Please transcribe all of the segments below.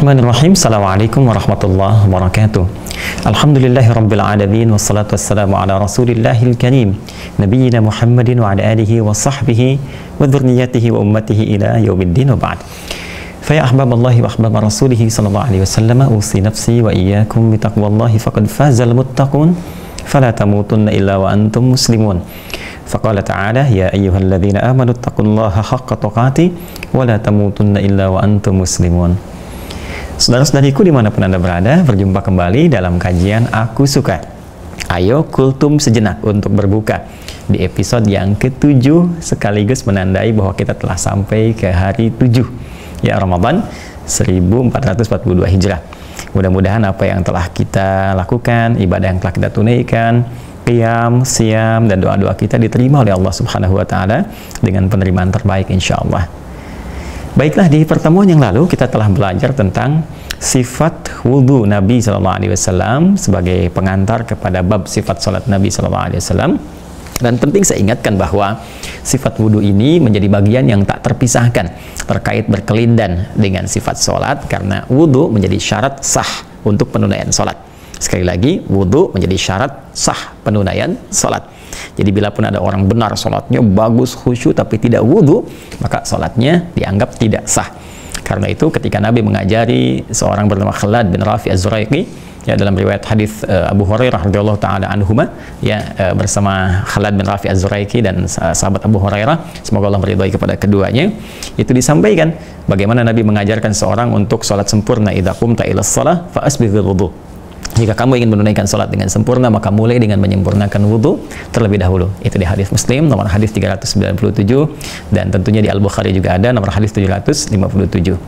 Bismillahirrahmanirrahim. Assalamualaikum warahmatullahi wabarakatuh. Alhamdulillahirabbil alamin wassalatu wassalamu ala rasulillahil karim nabiyyina Muhammadin wa ala alihi wa sahbihi wa dzurriyyatihi wa ummatihi ila yaumiddin wa ba'd. Fa ya ahbaballahi wa ahbab rasulih sallallahu alaihi wasallam, usi nafsi wa iyyakum bi taqwallahi faqad fazal muttaqun fala tamutunna illa wa antum muslimun. Faqala ta'ala ya ayyuhalladzina amanu taqullaha haqqa tuqatih wa la tamutunna illa wa antum muslimun. Saudara-saudariku dimanapun Anda berada, berjumpa kembali dalam kajian Aku Suka. Ayo kultum sejenak untuk berbuka di episode yang ke-7, sekaligus menandai bahwa kita telah sampai ke hari 7 ya Ramadan 1442 Hijrah. Mudah-mudahan apa yang telah kita lakukan, ibadah yang telah kita tunaikan, qiyam, siam, dan doa-doa kita diterima oleh Allah Subhanahu wa Ta'ala dengan penerimaan terbaik insya Allah. Baiklah, di pertemuan yang lalu kita telah belajar tentang sifat wudhu Nabi SAW sebagai pengantar kepada bab sifat salat Nabi SAW. Dan penting saya ingatkan bahwa sifat wudhu ini menjadi bagian yang tak terpisahkan terkait berkelindan dengan sifat salat, karena wudhu menjadi syarat sah untuk penunaian salat. Sekali lagi, wudhu menjadi syarat sah penunaian salat. Jadi bila pun ada orang benar sholatnya bagus, khusyuk, tapi tidak wudhu, maka sholatnya dianggap tidak sah. Karena itu ketika Nabi mengajari seorang bernama Khalad bin Rafi Az-Zuraiqi, ya, dalam riwayat hadis Abu Hurairah radhiyallahu taala anhuma, ya, bersama Khalad bin Rafi Az-Zuraiqi dan sahabat Abu Hurairah, semoga Allah meridhai kepada keduanya, itu disampaikan bagaimana Nabi mengajarkan seorang untuk sholat sempurna. Idza qumta ilas shalah fa asbighil wudu. Jika kamu ingin menunaikan sholat dengan sempurna, maka mulai dengan menyempurnakan wudhu terlebih dahulu. Itu di hadis Muslim, nomor hadis 397, dan tentunya di Al-Bukhari juga ada, nomor hadis 757.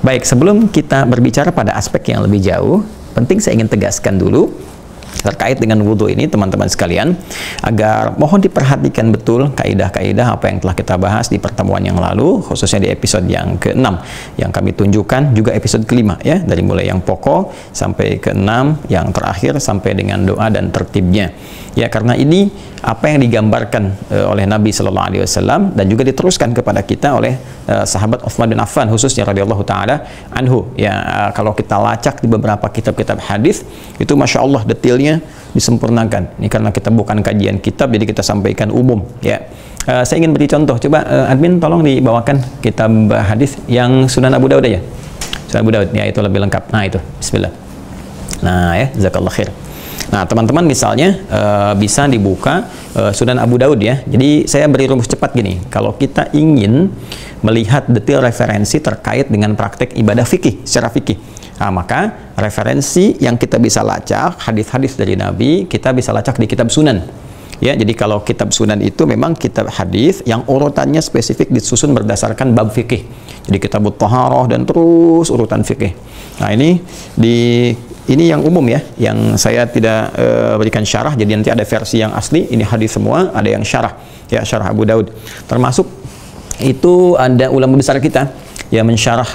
Baik, sebelum kita berbicara pada aspek yang lebih jauh, penting saya ingin tegaskan dulu terkait dengan wudhu ini, teman-teman sekalian, agar mohon diperhatikan betul kaidah-kaidah apa yang telah kita bahas di pertemuan yang lalu, khususnya di episode yang ke-6 yang kami tunjukkan, juga episode ke-5 ya, dari mulai yang pokok sampai ke-6 yang terakhir sampai dengan doa dan tertibnya. Ya, karena ini apa yang digambarkan oleh Nabi Sallallahu Alaihi Wasallam dan juga diteruskan kepada kita oleh sahabat Utsman bin Affan khususnya radhiyallahu taala anhu. Ya, kalau kita lacak di beberapa kitab-kitab hadis itu masya Allah detailnya disempurnakan. Ini karena kita bukan kajian kitab, jadi kita sampaikan umum. Ya, saya ingin beri contoh. Coba admin tolong dibawakan kitab hadis yang Sunan Abu Daud aja. Sunan Abu Daud, ya, itu lebih lengkap. Nah itu, Bismillah. Nah ya, jazakallah khair. Nah teman-teman misalnya bisa dibuka Sunan Abu Daud ya. Jadi saya beri rumus cepat gini, kalau kita ingin melihat detail referensi terkait dengan praktek ibadah fikih secara fikih, nah, maka referensi yang kita bisa lacak hadis-hadis dari Nabi, kita bisa lacak di kitab Sunan ya. Jadi kalau kitab Sunan itu memang kitab hadis yang urutannya spesifik disusun berdasarkan bab fikih. Jadi kitab Thaharah dan terus urutan fikih. Nah ini yang umum ya, yang saya tidak berikan syarah, jadi nanti ada versi yang asli, ini hadis semua, ada yang syarah, ya, syarah Abu Daud. Termasuk itu ada ulama besar kita yang mensyarah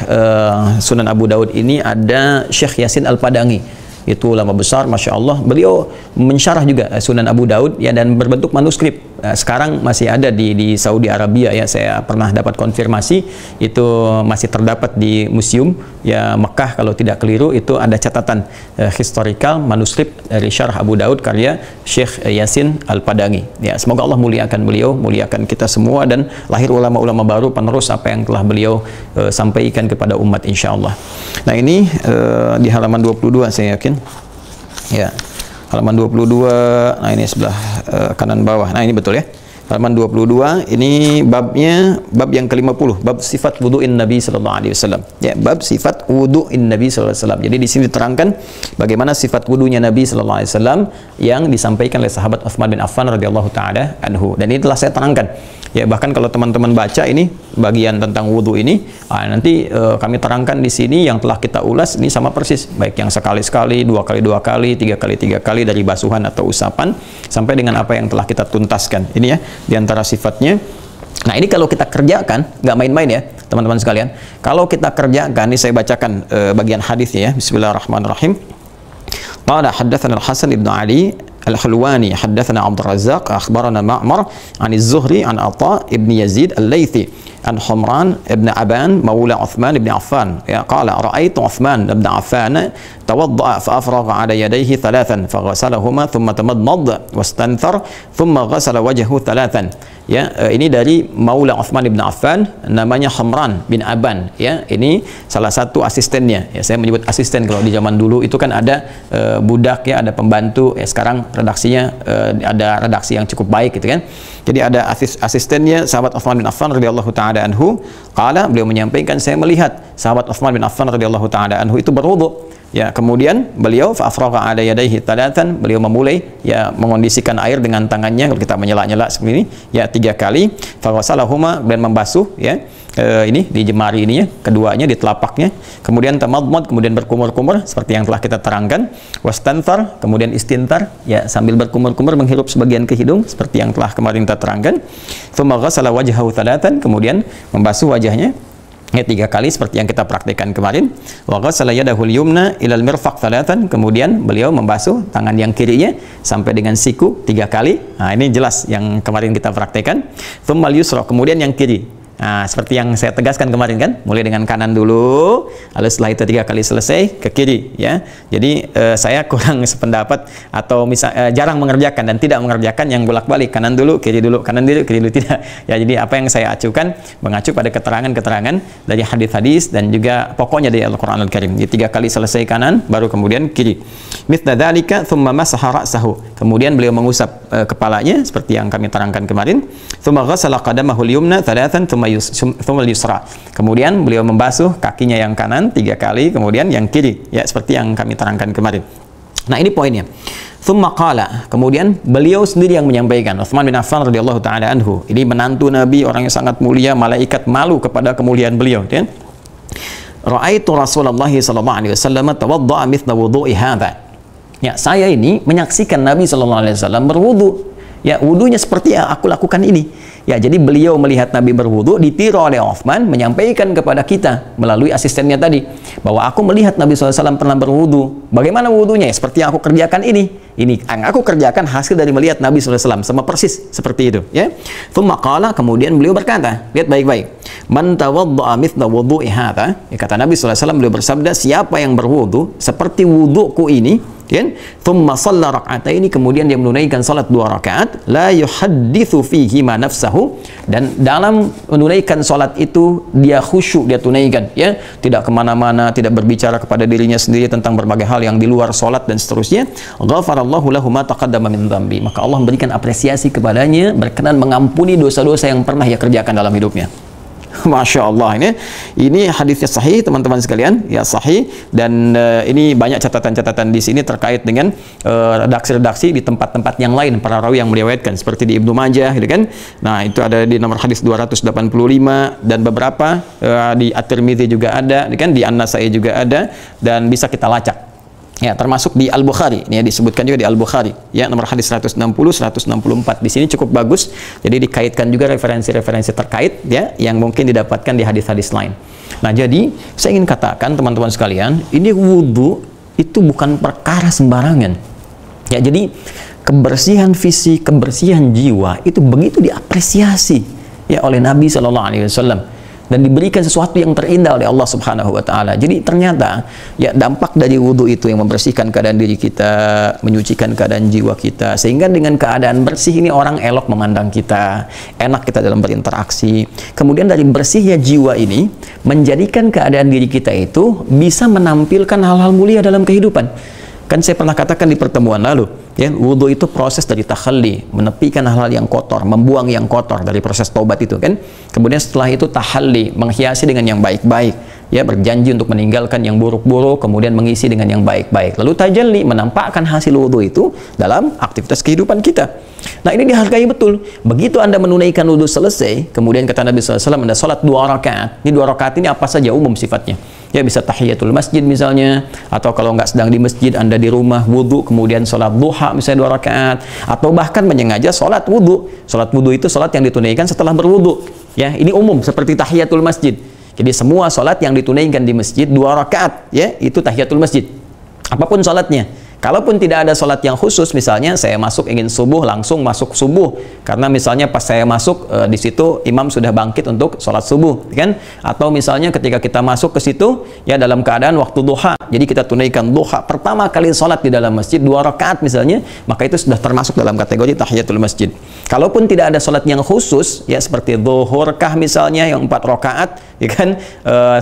Sunan Abu Daud ini, ada Syekh Yasin Al-Padangi, itu ulama besar, masya Allah. Beliau mensyarah juga Sunan Abu Daud ya, dan berbentuk manuskrip. Sekarang masih ada di Saudi Arabia ya, saya pernah dapat konfirmasi itu masih terdapat di museum ya Mekah kalau tidak keliru. Itu ada catatan historical manuskrip dari syarah Abu Daud karya Syekh Yasin Al-Padangi ya. Semoga Allah muliakan beliau, muliakan kita semua, dan lahir ulama-ulama baru penerus apa yang telah beliau sampaikan kepada umat insya Allah. Nah ini di halaman 22 saya yakin ya, halaman 22, nah ini sebelah kanan bawah, nah ini betul ya, halaman 22, ini babnya, bab yang ke-50, bab sifat wudu'in Nabi Sallallahu Alaihi Wasallam ya, bab sifat wudu'in Nabi Sallallahu Alaihi Wasallam. Jadi di sini diterangkan bagaimana sifat wudunya Nabi Sallallahu Alaihi Wasallam yang disampaikan oleh sahabat Utsman bin Affan radhiyallahu taala anhu, dan ini telah saya terangkan ya. Bahkan kalau teman-teman baca ini bagian tentang wudhu ini, nanti kami terangkan di sini yang telah kita ulas ini sama persis, baik yang sekali-sekali, dua kali, tiga kali dari basuhan atau usapan, sampai dengan apa yang telah kita tuntaskan ini ya, diantara sifatnya. Nah ini kalau kita kerjakan, nggak main-main ya teman-teman sekalian. Kalau kita kerjakan, ini saya bacakan bagian hadisnya ya. Bismillahirrahmanirrahim. Qala haddatsana Al-Hasan ibn Ali Al-Hulwani haddatsana Abdul Razzaq akhbarana Ma'mar 'an Az-Zuhri 'an Atha ibn Yazid Al-Laythi an Humran ibn Aban maula Uthman ibn Affan ya qala ra'aitu Uthman ibn Affan tawadda'a fa afragha 'ala yadayhi thalathan fa ghasalahuma thumma tamadmad wastanthar thumma ghasala wajhahu thalathan. Ya, ini dari maula Uthman ibn Affan, namanya Humran bin Aban. Ya, ini salah satu asistennya. Ya, saya menyebut asisten, kalau di zaman dulu itu kan ada budak ya, ada pembantu. Ya, sekarang redaksinya ada redaksi yang cukup baik gitu kan. Jadi ada asistennya sahabat Uthman bin Affan radhiyallahu taala anhu. Qala, beliau menyampaikan, saya melihat sahabat Uthman bin Affan radhiyallahu taala anhu itu berwudu. Ya, kemudian beliau fa'afraga 'ala yadayhi thalathan, beliau memulai ya mengondisikan air dengan tangannya, kalau kita menyela-nyela seperti ini ya 3 kali, fa ghasalahuma, dan membasuh ya ini di jemari ininya, keduanya di telapaknya, kemudian tamadmad, kemudian berkumur-kumur seperti yang telah kita terangkan, wastanthar, kemudian istintar ya sambil berkumur-kumur menghirup sebagian ke hidung seperti yang telah kemarin kita terangkan, thumma ghasala wajhahu thalathan, kemudian membasuh wajahnya ya 3 kali seperti yang kita praktekkan kemarin. Wa ghassala yadahul yumna ilal mirfaq thalathan, kemudian beliau membasuh tangan yang kirinya sampai dengan siku 3 kali. Nah, ini jelas yang kemarin kita praktekkan. Tsummal yusra, kemudian yang kiri. Nah, seperti yang saya tegaskan kemarin kan, mulai dengan kanan dulu, lalu setelah itu 3 kali selesai ke kiri ya. Jadi saya kurang sependapat atau jarang mengerjakan dan tidak mengerjakan yang bolak-balik, kanan dulu, kiri dulu, kanan dulu, kiri dulu, tidak. Ya, jadi apa yang saya acukan mengacu pada keterangan-keterangan dari hadis-hadis dan juga pokoknya dari Al-Qur'an Al-Karim. Jadi 3 kali selesai kanan, baru kemudian kiri. Mithla dzalika tsumma masaha ra'sahu. Kemudian beliau mengusap kepalanya seperti yang kami terangkan kemarin. Tsumma ghassala qadamahu al-yumna thalathan tsumma yusra. Kemudian beliau membasuh kakinya yang kanan 3 kali, kemudian yang kiri ya seperti yang kami terangkan kemarin. Nah, ini poinnya. Tsumma qala, kemudian beliau sendiri yang menyampaikan, Utsman bin Affan radhiyallahu taala anhu. Ini menantu Nabi, orang yang sangat mulia, malaikat malu kepada kemuliaan beliau ya. Ra'aitu Rasulullah sallallahu alaihi wasallam tawadda'a mithla wudu'i hadza. Ya, saya ini menyaksikan Nabi sallallahu alaihi wasallam berwudu. Ya, wudunya seperti yang aku lakukan ini. Ya, jadi beliau melihat Nabi berwudu, ditiru oleh Uthman menyampaikan kepada kita melalui asistennya tadi bahwa aku melihat Nabi SAW pernah berwudu. Bagaimana wudunya? Ya, seperti yang aku kerjakan ini. Ini yang aku kerjakan hasil dari melihat Nabi SAW, sama persis seperti itu. Ya. Tsumma qala, kemudian beliau berkata, lihat baik-baik. Man tawadda'a mithla wudu'i hadza. Ya, kata Nabi SAW, beliau bersabda, siapa yang berwudu seperti wuduku ini, ya, thumma shalla rak'ataini, kemudian dia menunaikan salat 2 rakaat, la yuhadditsu fihi ma nafsahu, dan dalam menunaikan salat itu dia khusyuk, dia tunaikan ya, tidak kemana-mana, tidak berbicara kepada dirinya sendiri tentang berbagai hal yang di luar salat dan seterusnya. Ghafarallahu lahu ma taqaddama min dzambi, maka Allah memberikan apresiasi kepadanya, berkenan mengampuni dosa-dosa yang pernah ia kerjakan dalam hidupnya. Masya Allah, ini hadisnya sahih teman-teman sekalian, ya sahih, dan ini banyak catatan-catatan di sini terkait dengan redaksi-redaksi di tempat-tempat yang lain para rawi yang meriwayatkan seperti di Ibnu Majah gitu kan. Nah, itu ada di nomor hadis 285 dan beberapa di At-Tirmidzi juga ada kan, di An-Nasai juga ada, dan bisa kita lacak. Ya, termasuk di Al-Bukhari. Ini ya, disebutkan juga di Al-Bukhari. Ya, nomor hadis 160, 164. Di sini cukup bagus. Jadi dikaitkan juga referensi-referensi terkait ya yang mungkin didapatkan di hadis-hadis lain. Nah, jadi saya ingin katakan teman-teman sekalian, ini wudu itu bukan perkara sembarangan. Ya, jadi kebersihan fisik, kebersihan jiwa itu begitu diapresiasi ya oleh Nabi Shallallahu alaihi wasallam. Dan diberikan sesuatu yang terindah oleh Allah Subhanahu wa taala. Jadi ternyata ya dampak dari wudu itu yang membersihkan keadaan diri kita, menyucikan keadaan jiwa kita, sehingga dengan keadaan bersih ini orang elok memandang kita, enak kita dalam berinteraksi. Kemudian dari bersihnya jiwa ini menjadikan keadaan diri kita itu bisa menampilkan hal-hal mulia dalam kehidupan. Kan saya pernah katakan di pertemuan lalu, ya, wudu itu proses dari takhalli, menepikan hal-hal yang kotor, membuang yang kotor dari proses taubat itu kan. Kemudian setelah itu tahalli, menghiasi dengan yang baik-baik, ya, berjanji untuk meninggalkan yang buruk-buruk, kemudian mengisi dengan yang baik-baik. Lalu tajalli, menampakkan hasil wudu itu dalam aktivitas kehidupan kita. Nah, ini dihargai betul. Begitu Anda menunaikan wudu selesai, kemudian kata Nabi SAW, Anda sholat 2 rakaat. Ini 2 rakaat ini apa saja umum sifatnya. Ya, bisa tahiyatul masjid misalnya, atau kalau nggak sedang di masjid, Anda di rumah wudu, kemudian sholat duha misalnya 2 rakaat, atau bahkan menyengaja sholat wudu. Sholat wudu itu sholat yang ditunaikan setelah berwudu. Ya, ini umum seperti tahiyatul masjid. Jadi semua sholat yang ditunaikan di masjid 2 rakaat, ya, itu tahiyatul masjid. Apapun sholatnya. Kalaupun tidak ada sholat yang khusus, misalnya saya masuk ingin subuh, langsung masuk subuh, karena misalnya pas saya masuk di situ imam sudah bangkit untuk sholat subuh, kan? Atau misalnya ketika kita masuk ke situ ya dalam keadaan waktu duha, jadi kita tunaikan duha pertama kali sholat di dalam masjid 2 rakaat misalnya, maka itu sudah termasuk dalam kategori tahiyatul masjid. Kalaupun tidak ada sholat yang khusus ya seperti zuhurkah misalnya yang 4 rakaat, ya kan,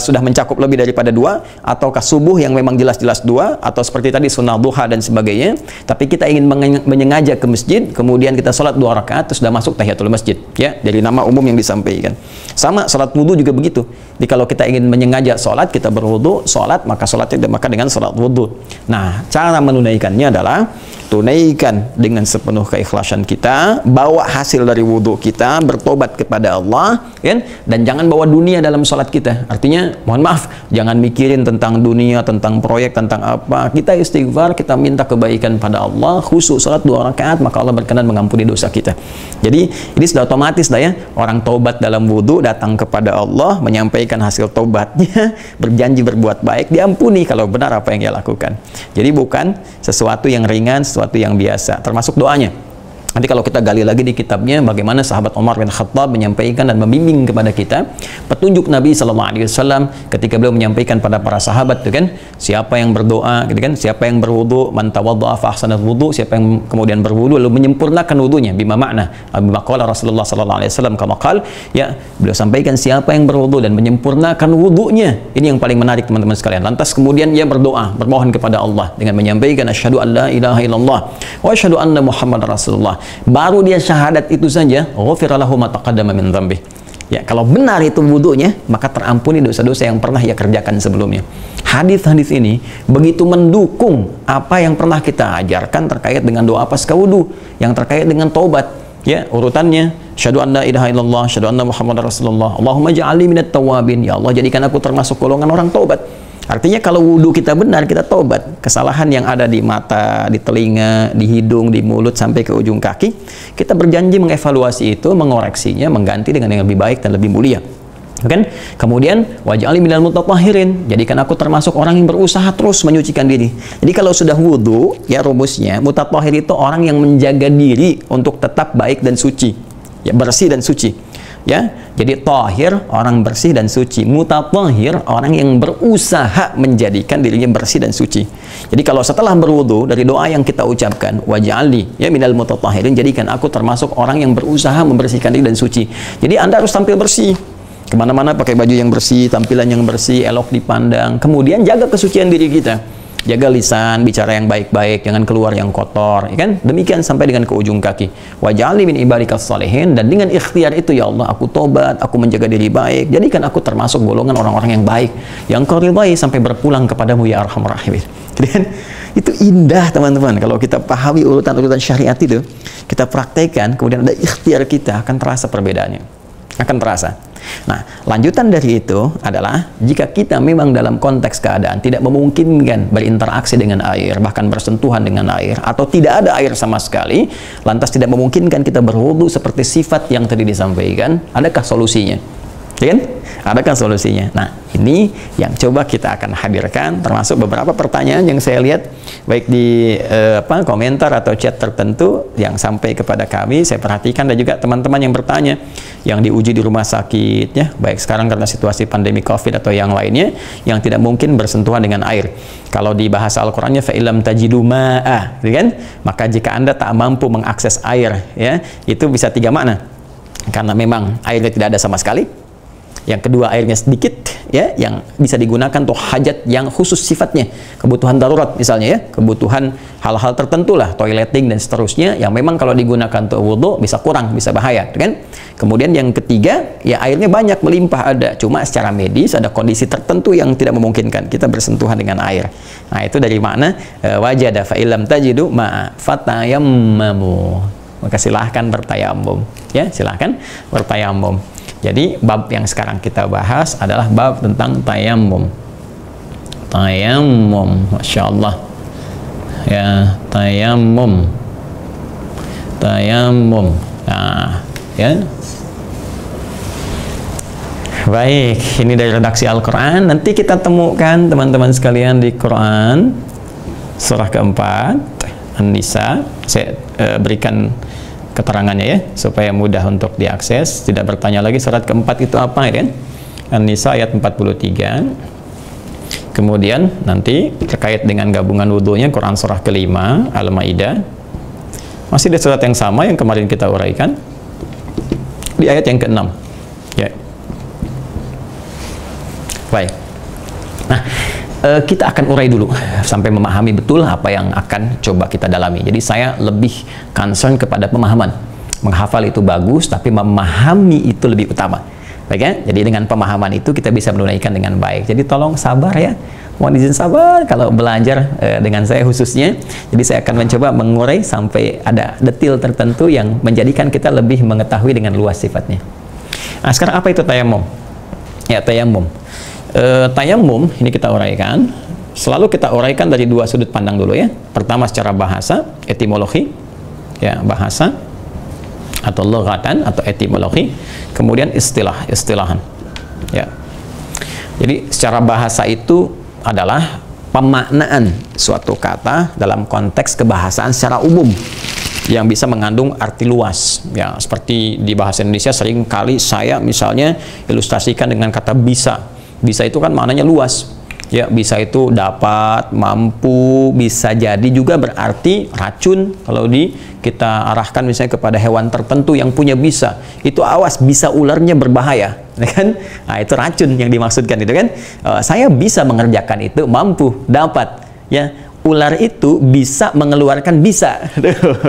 sudah mencakup lebih daripada 2, ataukah subuh yang memang jelas-jelas 2, atau seperti tadi sunnah duha dan sebagainya, tapi kita ingin menyengaja ke masjid, kemudian kita sholat 2 rakaat, sudah masuk tahiyatul masjid, ya, dari nama umum yang disampaikan. Sama sholat wudhu juga begitu. Jadi kalau kita ingin menyengaja sholat, kita berwudhu, sholat, maka sholatnya maka dengan sholat wudhu. Nah, cara menunaikannya adalah tunaikan dengan sepenuh keikhlasan kita, bawa hasil dari wudhu kita, bertobat kepada Allah, kan? Dan jangan bawa dunia dalam sholat kita. Artinya, mohon maaf, jangan mikirin tentang dunia, tentang proyek, tentang apa. Kita istighfar, kita minta kebaikan pada Allah, khusus sholat 2 rakaat, maka Allah berkenan mengampuni dosa kita. Jadi, ini sudah otomatis lah ya, orang taubat dalam wudhu, datang kepada Allah, menyampaikan hasil taubatnya, berjanji berbuat baik, diampuni kalau benar apa yang dia lakukan. Jadi bukan sesuatu yang ringan, sesuatu yang biasa, termasuk doanya. Nanti kalau kita gali lagi di kitabnya, bagaimana sahabat Umar bin Khattab menyampaikan dan membimbing kepada kita petunjuk Nabi SAW ketika beliau menyampaikan pada para sahabat, itu kan, siapa yang berdoa, gitu kan, siapa yang berwudu, man tawadda'a fa ahsana wudu, siapa yang kemudian berwudu lalu menyempurnakan wudunya, bima makna, bima qala Rasulullah SAW kama qala, ya, beliau sampaikan siapa yang berwudu dan menyempurnakan wudunya, ini yang paling menarik teman-teman sekalian. Lantas kemudian ia berdoa, bermohon kepada Allah dengan menyampaikan asyhadu an la ilaha illallah wa asyhadu anna Muhammadar Rasulullah. Baru dia syahadat itu saja, ghufira lahu ma taqaddama min dzambi. Ya, kalau benar itu wudunya, maka terampuni dosa-dosa yang pernah ia kerjakan sebelumnya. Hadis-hadis ini begitu mendukung apa yang pernah kita ajarkan terkait dengan doa pasca wudu, yang terkait dengan taubat. Ya, urutannya syahadu an la ilaha illallah, syahadu anna Muhammadar Rasulullah, Allahumma ja'alni minat tawabin, ya Allah jadikan aku termasuk golongan orang taubat. Artinya kalau wudhu kita benar, kita taubat, kesalahan yang ada di mata, di telinga, di hidung, di mulut, sampai ke ujung kaki, kita berjanji mengevaluasi itu, mengoreksinya, mengganti dengan yang lebih baik dan lebih mulia. Kan? Kemudian waj'alni minal mutatahhirin, jadikan aku termasuk orang yang berusaha terus menyucikan diri. Jadi kalau sudah wudhu, ya rumusnya, mutatahhir itu orang yang menjaga diri untuk tetap baik dan suci, ya, bersih dan suci. Ya, jadi tahir orang bersih dan suci, mutatahhir orang yang berusaha menjadikan dirinya bersih dan suci. Jadi kalau setelah berwudu dari doa yang kita ucapkan waj'alni ya minal mutatahhirin, jadikan aku termasuk orang yang berusaha membersihkan diri dan suci. Jadi Anda harus tampil bersih, kemana-mana pakai baju yang bersih, tampilan yang bersih, elok dipandang. Kemudian jaga kesucian diri kita. Jaga lisan, bicara yang baik-baik, jangan keluar yang kotor, ya kan? Demikian sampai dengan ke ujung kaki. Waj'alni min ibadikas shalihin, dan dengan ikhtiar itu ya Allah, aku tobat, aku menjaga diri baik, jadikan aku termasuk golongan orang-orang yang baik, yang kau ridhai sampai berpulang kepadamu ya arhamar rahimin. Jadi kan itu indah teman-teman, kalau kita pahami urutan-urutan syariat itu, kita praktekkan, kemudian ada ikhtiar kita, akan terasa perbedaannya, akan terasa. Nah, lanjutan dari itu adalah jika kita memang dalam konteks keadaan tidak memungkinkan berinteraksi dengan air, bahkan bersentuhan dengan air, atau tidak ada air sama sekali, lantas tidak memungkinkan kita berwudu seperti sifat yang tadi disampaikan, adakah solusinya? Ya kan? Adakah solusinya? Nah, ini yang coba kita akan hadirkan, termasuk beberapa pertanyaan yang saya lihat baik di komentar atau chat tertentu yang sampai kepada kami, saya perhatikan, dan juga teman-teman yang bertanya yang diuji di rumah sakit, ya, baik sekarang karena situasi pandemi COVID atau yang lainnya, yang tidak mungkin bersentuhan dengan air. Kalau di bahasa Al-Qur'annya fa illam tajidu ma'a, kan? Maka jika Anda tak mampu mengakses air, ya, itu bisa 3 makna. Karena memang airnya tidak ada sama sekali. Yang kedua, airnya sedikit, ya, yang bisa digunakan untuk hajat yang khusus sifatnya, kebutuhan darurat misalnya, ya, kebutuhan hal-hal tertentu lah, toileting dan seterusnya, yang memang kalau digunakan untuk wudhu bisa kurang, bisa bahaya, kan? Kemudian yang ketiga, ya, airnya banyak, melimpah ada, cuma secara medis ada kondisi tertentu yang tidak memungkinkan kita bersentuhan dengan air. Nah, itu dari mana wajada fa illam tajidu ma fatayammamu, maka silahkan bertayamum, ya, silahkan bertayamum. Jadi bab yang sekarang kita bahas adalah bab tentang tayammum. Tayammum, Masya Allah. Ya, tayammum. Tayammum. Nah, ya. Baik, ini dari redaksi Al-Quran. Nanti kita temukan teman-teman sekalian di Quran. Surah keempat, An-Nisa. Saya berikan keterangannya ya, supaya mudah untuk diakses, tidak bertanya lagi surat keempat itu apa ya kan. An-Nisa ayat 43. Kemudian nanti terkait dengan gabungan wudhunya, Quran surah kelima, Al-Maidah. Masih di surat yang sama yang kemarin kita uraikan, di ayat yang ke-6 ya. Baik, nah kita akan urai dulu sampai memahami betul apa yang akan coba kita dalami. Jadi saya lebih concern kepada pemahaman. Menghafal itu bagus, tapi memahami itu lebih utama. Baik ya? Jadi dengan pemahaman itu kita bisa menunaikan dengan baik. Jadi tolong sabar ya, mohon izin sabar kalau belajar dengan saya khususnya. Jadi saya akan mencoba mengurai sampai ada detil tertentu yang menjadikan kita lebih mengetahui dengan luas sifatnya. Nah, sekarang apa itu tayamum? Ya, tayamum. Tayamum ini kita uraikan, selalu kita uraikan dari dua sudut pandang dulu ya. Pertama secara bahasa, etimologi ya, bahasa atau lughatan atau etimologi, kemudian istilahan ya. Jadi secara bahasa itu adalah pemaknaan suatu kata dalam konteks kebahasaan secara umum yang bisa mengandung arti luas ya. Seperti di bahasa Indonesia sering kali saya misalnya ilustrasikan dengan kata bisa. Bisa itu kan maknanya luas ya, bisa itu dapat, mampu, bisa jadi juga berarti racun kalau kita arahkan misalnya kepada hewan tertentu yang punya bisa, itu awas, bisa ularnya berbahaya ya kan. Nah, itu racun yang dimaksudkan itu kan. Saya bisa mengerjakan itu, mampu, dapat ya. Ular itu bisa mengeluarkan bisa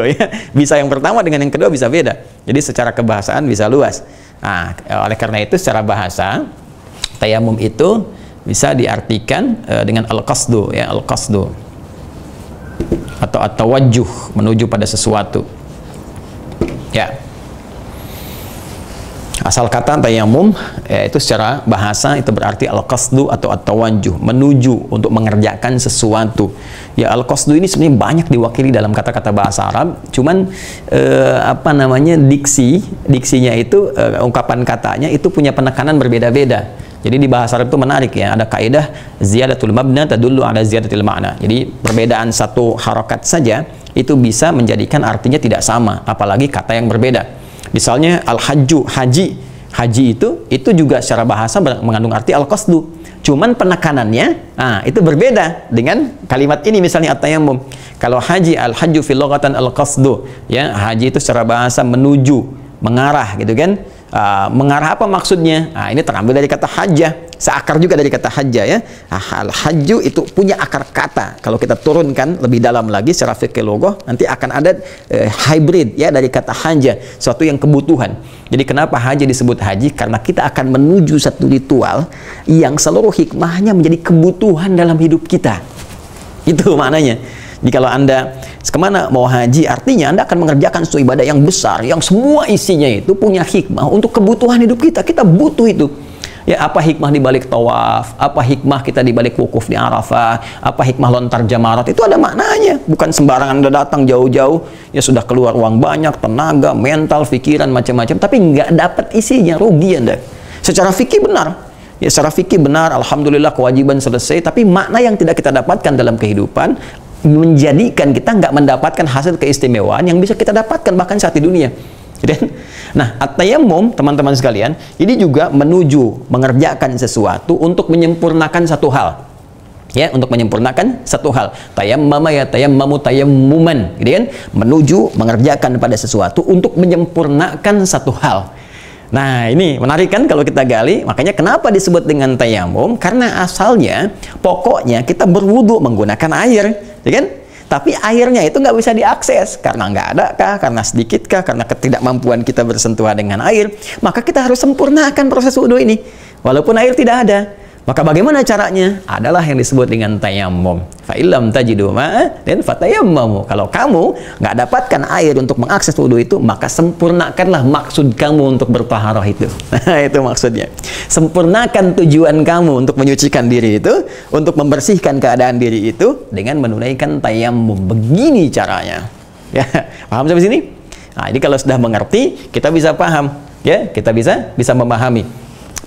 ya. Bisa yang pertama dengan yang kedua bisa beda, jadi secara kebahasaan bisa luas. Nah, oleh karena itu secara bahasa tayamum itu bisa diartikan dengan al-qasdu ya, al-qasdu atau at-tawajjuh, menuju pada sesuatu ya. Asal kata tayamum ya, itu secara bahasa itu berarti al-qasdu atau at-tawajjuh, menuju untuk mengerjakan sesuatu ya. Al-qasdu ini sebenarnya banyak diwakili dalam kata-kata bahasa Arab, cuman apa namanya, diksinya itu, ungkapan katanya itu punya penekanan berbeda-beda. Jadi di bahasa Arab itu menarik ya, ada kaidah ziyadatul mabna tadullu ala ziyadatil ma'na. Jadi perbedaan satu harokat saja itu bisa menjadikan artinya tidak sama, apalagi kata yang berbeda. Misalnya al-hajju, haji itu juga secara bahasa mengandung arti al-qasdu, cuman penekanannya itu berbeda dengan kalimat ini. Misalnya at-tayammum, kalau haji, al-hajju fil lughatan al-qasdu ya, haji itu secara bahasa menuju, mengarah gitu kan. Mengarah apa maksudnya? Ini terambil dari kata hajjah, seakar juga dari kata hajjah ya. Al-hajju itu punya akar kata. Kalau kita turunkan lebih dalam lagi secara fikih logoh, nanti akan ada hybrid ya dari kata hajjah, suatu yang kebutuhan. Jadi kenapa haji disebut haji? Karena kita akan menuju satu ritual yang seluruh hikmahnya menjadi kebutuhan dalam hidup kita. Itu maknanya. Jadi kalau Anda kemana mau haji, artinya Anda akan mengerjakan suatu ibadah yang besar, yang semua isinya itu punya hikmah untuk kebutuhan hidup kita. Kita butuh itu. Ya, apa hikmah di balik tawaf? Apa hikmah kita di balik wukuf di Arafah? Apa hikmah lontar jamarat? Itu ada maknanya. Bukan sembarangan Anda datang jauh-jauh, ya sudah keluar uang banyak, tenaga, mental, pikiran, macam-macam, tapi nggak dapat isinya, rugi Anda. Secara fikih benar. Ya, secara fikih benar, alhamdulillah kewajiban selesai, tapi makna yang tidak kita dapatkan dalam kehidupan menjadikan kita nggak mendapatkan hasil keistimewaan yang bisa kita dapatkan bahkan saat di dunia. Nah, at-tayammum teman-teman sekalian, ini juga menuju mengerjakan sesuatu untuk menyempurnakan satu hal. Ya, untuk menyempurnakan satu hal. Tayammama ya tayammamu tayammuman, gitu kan? Menuju mengerjakan pada sesuatu untuk menyempurnakan satu hal. Nah, ini menarik kan kalau kita gali. Makanya kenapa disebut dengan tayamum? Karena asalnya, pokoknya kita berwudu menggunakan air, ya kan? Tapi airnya itu nggak bisa diakses karena nggak ada kah, karena sedikit kah, karena ketidakmampuan kita bersentuhan dengan air. Maka kita harus sempurnakan proses wudu ini, walaupun air tidak ada. Maka bagaimana caranya? Adalah yang disebut dengan tayammum. Fa illam tajidu ma'a dan fatayammamu. Kalau kamu nggak dapatkan air untuk mengakses wudu itu, maka sempurnakanlah maksud kamu untuk bertaharah itu. Nah, itu maksudnya. Sempurnakan tujuan kamu untuk menyucikan diri itu, untuk membersihkan keadaan diri itu dengan menunaikan tayammum. Begini caranya. Ya, paham sampai sini? Nah, ini kalau sudah mengerti, kita bisa paham, ya, kita bisa memahami.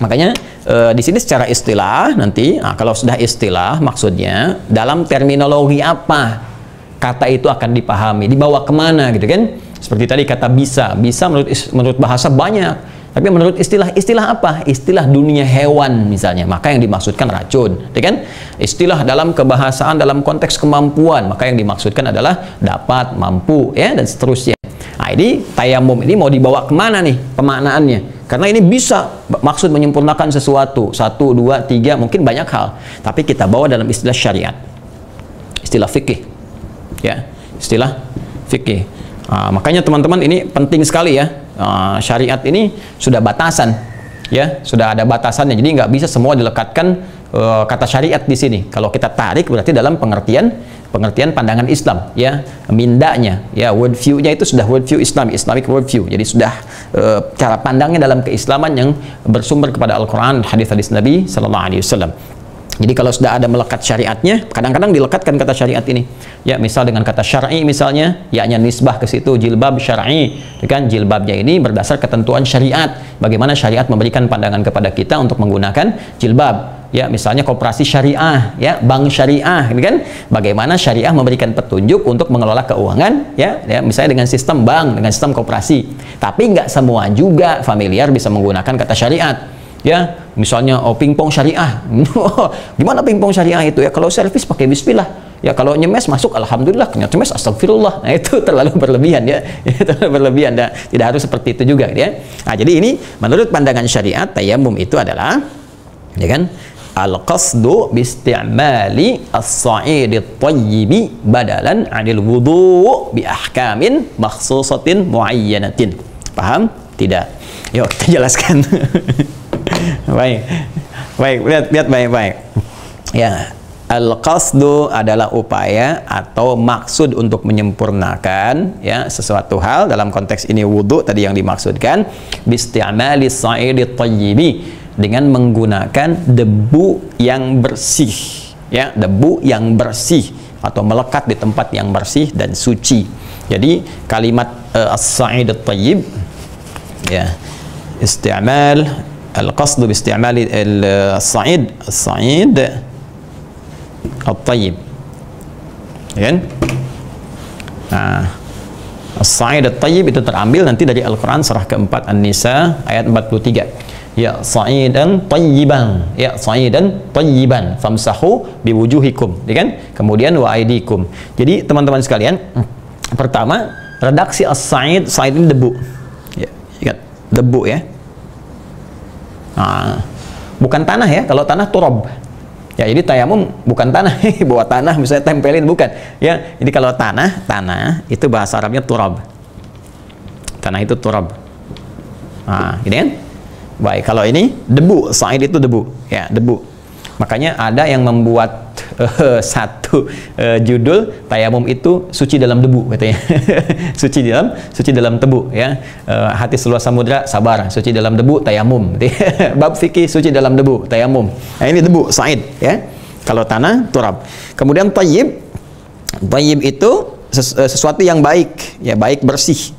Makanya di sini secara istilah nanti, kalau sudah istilah maksudnya dalam terminologi apa kata itu akan dipahami, dibawa kemana gitu kan? Seperti tadi kata bisa menurut bahasa banyak, tapi menurut istilah apa? Istilah dunia hewan misalnya, maka yang dimaksudkan racun, gitu kan? Istilah dalam kebahasaan dalam konteks kemampuan, maka yang dimaksudkan adalah dapat, mampu, ya, dan seterusnya. Nah, ini tayamum ini mau dibawa kemana nih pemaknaannya? Karena ini bisa maksud menyempurnakan sesuatu, 1, 2, 3, mungkin banyak hal, tapi kita bawa dalam istilah syariat, istilah fikih, ya, istilah fikih. Makanya teman-teman ini penting sekali ya, syariat ini sudah batasan, ya, sudah ada batasannya. Jadi nggak bisa semua dilekatkan kata syariat di sini. Kalau kita tarik berarti dalam pengertian pandangan Islam, ya, mindanya, ya, world view-nya itu sudah world view Islam, Islamic world view. Jadi sudah cara pandangnya dalam keislaman yang bersumber kepada Al-Quran, hadis-hadis Nabi Sallallahu Alaihi Wasallam. Jadi kalau sudah ada melekat syariatnya, kadang-kadang dilekatkan kata syariat ini, ya, misal dengan kata syar'i misalnya, yaknya nisbah ke situ, jilbab syar'i, kan, jilbabnya ini berdasar ketentuan syariat, bagaimana syariat memberikan pandangan kepada kita untuk menggunakan jilbab, ya, misalnya koperasi syariah, ya, bank syariah, ini kan, bagaimana syariah memberikan petunjuk untuk mengelola keuangan, ya, misalnya dengan sistem bank, dengan sistem koperasi. Tapi nggak semua juga familiar bisa menggunakan kata syariat. Ya, misalnya pingpong syariah. Gimana pingpong syariah itu ya? Kalau servis pakai bismillah. Ya, kalau nyemes masuk alhamdulillah, nyemes astagfirullah. Nah, itu terlalu berlebihan ya. Terlalu berlebihan. Nah, tidak harus seperti itu juga ya. Nah, jadi ini menurut pandangan syariat tayamum itu adalah, ya kan, al-qasdu bisti'mali as-sa'id at-tayyibi badalan 'anil wudu' bi ahkamin makhsusatin muayyanatin. Paham? Tidak. Yuk kita jelaskan. Baik, lihat baik-baik. Ya, al-qasdu adalah upaya atau maksud untuk menyempurnakan, ya, sesuatu hal, dalam konteks ini wudu tadi yang dimaksudkan, bisti'mali as-sa'id at-tayyibi, dengan menggunakan debu yang bersih, ya, debu yang bersih atau melekat di tempat yang bersih dan suci. Jadi kalimat as-sa'id at-tayyib, ya, isti'mal al-qasdu bi isti'mal as-sa'id at-tayyib, kan? Nah, as-sa'id at-tayyib itu terambil nanti dari Al-Quran surah keempat An-Nisa ayat 43. Ya sa'idan tayyiban, ya sa'idan tayyiban famsahu biwujuhikum, ya kan? Kemudian wa aidikum. Jadi teman-teman sekalian, pertama redaksi as-sa'id, sa'id ini debu, ya, ingat debu ya. Nah, bukan tanah ya, kalau tanah turab. Ya, jadi tayamum bukan tanah, bawa tanah misalnya tempelin, bukan. Ya, jadi kalau tanah itu bahasa Arabnya turab. Tanah itu turab. Nah, ini kan? Baik, kalau ini debu, sa'id itu debu, ya, debu. Makanya ada yang membuat satu judul tayamum itu suci dalam debu katanya. suci dalam tebu, ya. Hati seluas samudra sabar, suci dalam debu tayamum. Bab fikih suci dalam debu tayamum. Nah, ini debu sa'id, ya. Kalau tanah turab. Kemudian tayyib itu sesuatu yang baik, ya, baik, bersih,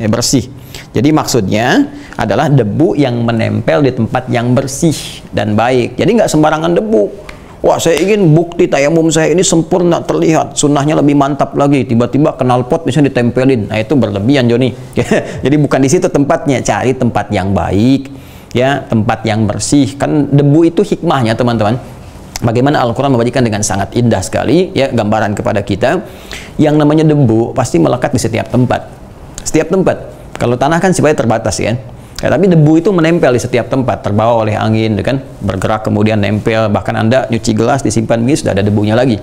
ya, bersih. Jadi maksudnya adalah debu yang menempel di tempat yang bersih dan baik. Jadi nggak sembarangan debu. Wah, saya ingin bukti tayamum saya ini sempurna, terlihat sunnahnya lebih mantap lagi, tiba-tiba knalpot bisa ditempelin. Nah, itu berlebihan, Joni. Jadi bukan di situ tempatnya, cari tempat yang baik, ya, tempat yang bersih. Kan debu itu hikmahnya, teman-teman. Bagaimana Al-Quran memberikan dengan sangat indah sekali, ya, gambaran kepada kita. Yang namanya debu pasti melekat di setiap tempat. Setiap tempat. Kalau tanah kan sifatnya terbatas, kan? Ya, tapi debu itu menempel di setiap tempat, terbawa oleh angin, kan? Bergerak kemudian nempel, bahkan Anda nyuci gelas disimpan ini sudah ada debunya lagi.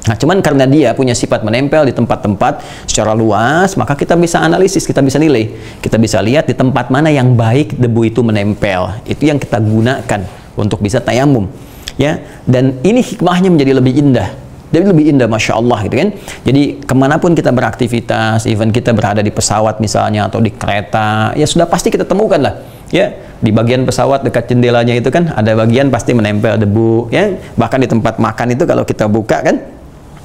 Nah, cuman karena dia punya sifat menempel di tempat-tempat secara luas, maka kita bisa analisis, kita bisa nilai, kita bisa lihat di tempat mana yang baik debu itu menempel. Itu yang kita gunakan untuk bisa tayamum, ya. Dan ini hikmahnya menjadi lebih indah. Jadi lebih indah, Masya Allah, gitu kan. Jadi kemanapun kita beraktivitas, even kita berada di pesawat misalnya, atau di kereta, ya sudah pasti kita temukan lah, ya, di bagian pesawat dekat jendelanya itu kan ada bagian pasti menempel debu, ya. Bahkan di tempat makan itu kalau kita buka kan,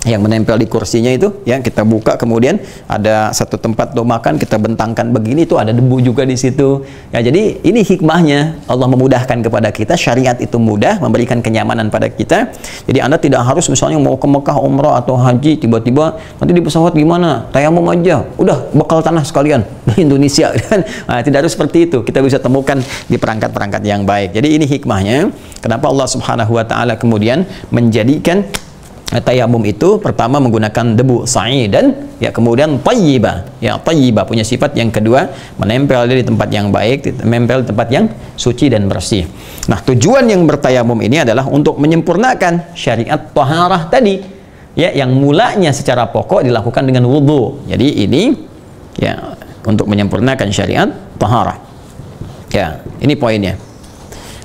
yang menempel di kursinya itu, ya kita buka, kemudian ada satu tempat untuk makan, kita bentangkan begini, itu ada debu juga di situ. Ya, jadi ini hikmahnya, Allah memudahkan kepada kita, syariat itu mudah, memberikan kenyamanan pada kita. Jadi Anda tidak harus misalnya mau ke Mekah umrah atau haji, tiba-tiba nanti di pesawat gimana, tayamum aja, udah bekal tanah sekalian di Indonesia kan. Nah, tidak harus seperti itu, kita bisa temukan di perangkat-perangkat yang baik. Jadi ini hikmahnya, kenapa Allah Subhanahu wa Ta'ala kemudian menjadikan tayamum itu pertama menggunakan debu sa'idan, ya, kemudian tayyiba, ya, tayyiba punya sifat yang kedua, menempel di tempat yang baik, menempel di tempat yang suci dan bersih. Nah, tujuan yang bertayamum ini adalah untuk menyempurnakan syariat taharah tadi, ya, yang mulanya secara pokok dilakukan dengan wudhu. Jadi ini, ya, untuk menyempurnakan syariat taharah. Ya, ini poinnya.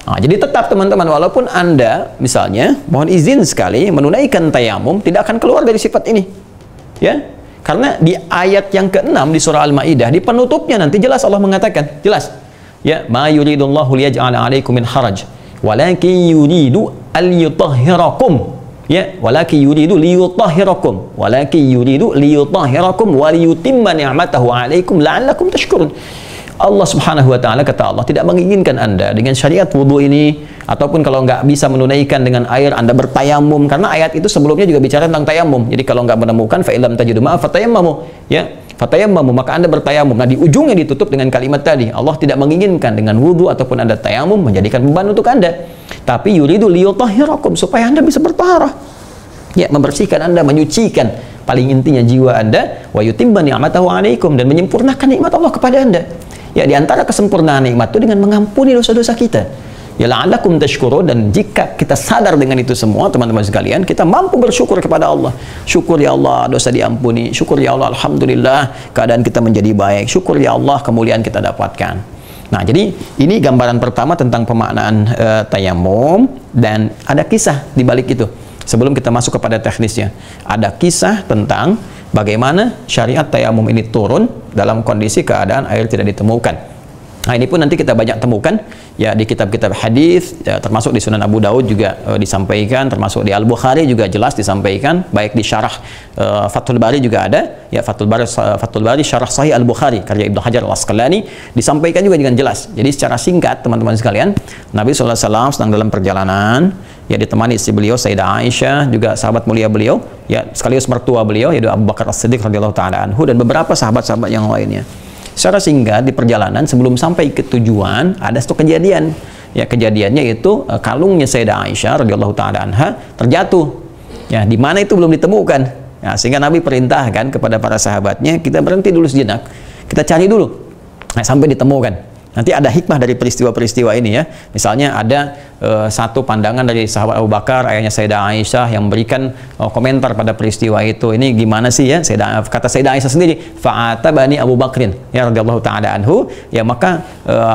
Nah, jadi tetap teman-teman, walaupun Anda misalnya mohon izin sekali menunaikan tayamum, tidak akan keluar dari sifat ini, ya, karena di ayat yang ke-6 di surah Al-Maidah, di penutupnya nanti jelas Allah mengatakan, jelas, ya, ma yuridullahu liyaj'ala 'alaikum min haraj walakin yuridu al-yutahhirakum, ya, walakin yuridu liyutahhirakum, walakin yuridu liyutahhirakum wa liyutimma ni'matahu 'alaikum la'allakum tashkurun. Allah Subhanahu wa Ta'ala, kata Allah, tidak menginginkan Anda dengan syariat wudhu ini, ataupun kalau nggak bisa menunaikan dengan air, Anda bertayamum, karena ayat itu sebelumnya juga bicara tentang tayamum. Jadi kalau nggak menemukan fa'ilam tajidu ma'a fatayammamu, ya, fatayammamu, maka Anda bertayamum. Nah, di ujungnya ditutup dengan kalimat tadi, Allah tidak menginginkan dengan wudhu ataupun Anda tayamum menjadikan beban untuk Anda, tapi yuridu liyutahhirakum, supaya Anda bisa bertaharah, ya, membersihkan Anda, menyucikan paling intinya jiwa Anda, wa yutimma ni'matahu 'alaikum, dan menyempurnakan nikmat Allah kepada Anda. Ya, di antara kesempurnaan nikmat itu dengan mengampuni dosa-dosa kita. Ya, la'allakum tashkurun, dan jika kita sadar dengan itu semua, teman-teman sekalian, kita mampu bersyukur kepada Allah. Syukur ya Allah, dosa diampuni. Syukur ya Allah, alhamdulillah, keadaan kita menjadi baik. Syukur ya Allah, kemuliaan kita dapatkan. Nah, jadi ini gambaran pertama tentang pemaknaan tayamum, dan ada kisah di balik itu. Sebelum kita masuk kepada teknisnya, ada kisah tentang bagaimana syariat tayamum ini turun dalam kondisi keadaan air tidak ditemukan. Nah, ini pun nanti kita banyak temukan, ya, di kitab-kitab hadis, ya, termasuk di Sunan Abu Daud juga disampaikan, termasuk di Al-Bukhari juga jelas disampaikan, baik di syarah Fathul Bari juga ada, ya, Fathul Bari syarah Sahih Al-Bukhari karya Ibnu Hajar Al-Asqalani, disampaikan juga dengan jelas. Jadi secara singkat, teman-teman sekalian, Nabi SAW sedang dalam perjalanan, ya, ditemani istri beliau Sayyidah Aisyah, juga sahabat mulia beliau, ya, sekaligus mertua beliau, yaitu Abu Bakar As-Siddiq radhiyallahu taala anhu, dan beberapa sahabat-sahabat yang lainnya. Secara singkat, di perjalanan sebelum sampai ke tujuan ada satu kejadian. Ya, kejadiannya itu kalungnya Sayyidah Aisyah radhiyallahu taala anha terjatuh. Ya, di mana itu belum ditemukan. Ya, sehingga Nabi perintahkan kepada para sahabatnya, kita berhenti dulu sejenak, kita cari dulu, nah, sampai ditemukan. Nanti ada hikmah dari peristiwa-peristiwa ini, ya. Misalnya ada satu pandangan dari sahabat Abu Bakar, ayahnya Sayyidah Aisyah, yang memberikan komentar pada peristiwa itu. Ini gimana sih, ya? Kata Sayyidah Aisyah sendiri, fa'atabani Abu Bakrin, ya, radhiyallahu taala anhu, ya, maka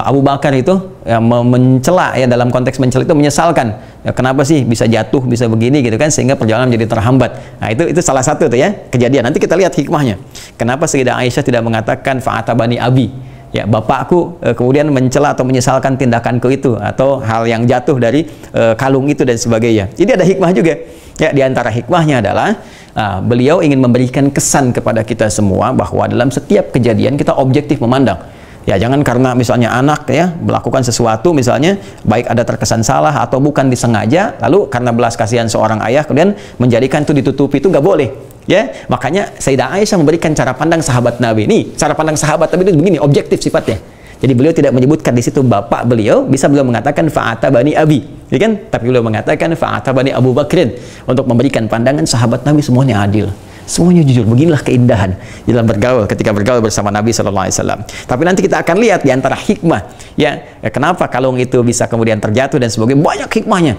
Abu Bakar itu, ya, mencela, ya, dalam konteks mencela itu menyesalkan, ya, kenapa sih bisa jatuh, bisa begini gitu kan, sehingga perjalanan menjadi terhambat. Nah, itu salah satu tuh, ya, kejadian. Nanti kita lihat hikmahnya. Kenapa Sayyidah Aisyah tidak mengatakan fa'atabani abi, ya, bapakku, kemudian mencela atau menyesalkan tindakanku itu, atau hal yang jatuh dari kalung itu dan sebagainya. Jadi ada hikmah juga, ya. Di antara hikmahnya adalah beliau ingin memberikan kesan kepada kita semua bahwa dalam setiap kejadian kita objektif memandang. Ya, jangan karena misalnya anak, ya, melakukan sesuatu, misalnya baik ada terkesan salah atau bukan disengaja, lalu karena belas kasihan seorang ayah kemudian menjadikan itu ditutupi, itu nggak boleh. Ya, makanya Sayyidah Aisyah memberikan cara pandang sahabat Nabi. Ini cara pandang sahabat Nabi itu begini, objektif sifatnya. Jadi beliau tidak menyebutkan di situ bapak beliau, bisa beliau mengatakan fa'atabani abi, ya kan? Tapi beliau mengatakan fa'atabani Abu Bakrin, untuk memberikan pandangan sahabat Nabi semuanya adil, semuanya jujur. Beginilah keindahan dalam bergaul, ketika bergaul bersama Nabi SAW. Tapi nanti kita akan lihat di antara hikmah, ya, kenapa kalung itu bisa kemudian terjatuh dan sebagainya, banyak hikmahnya.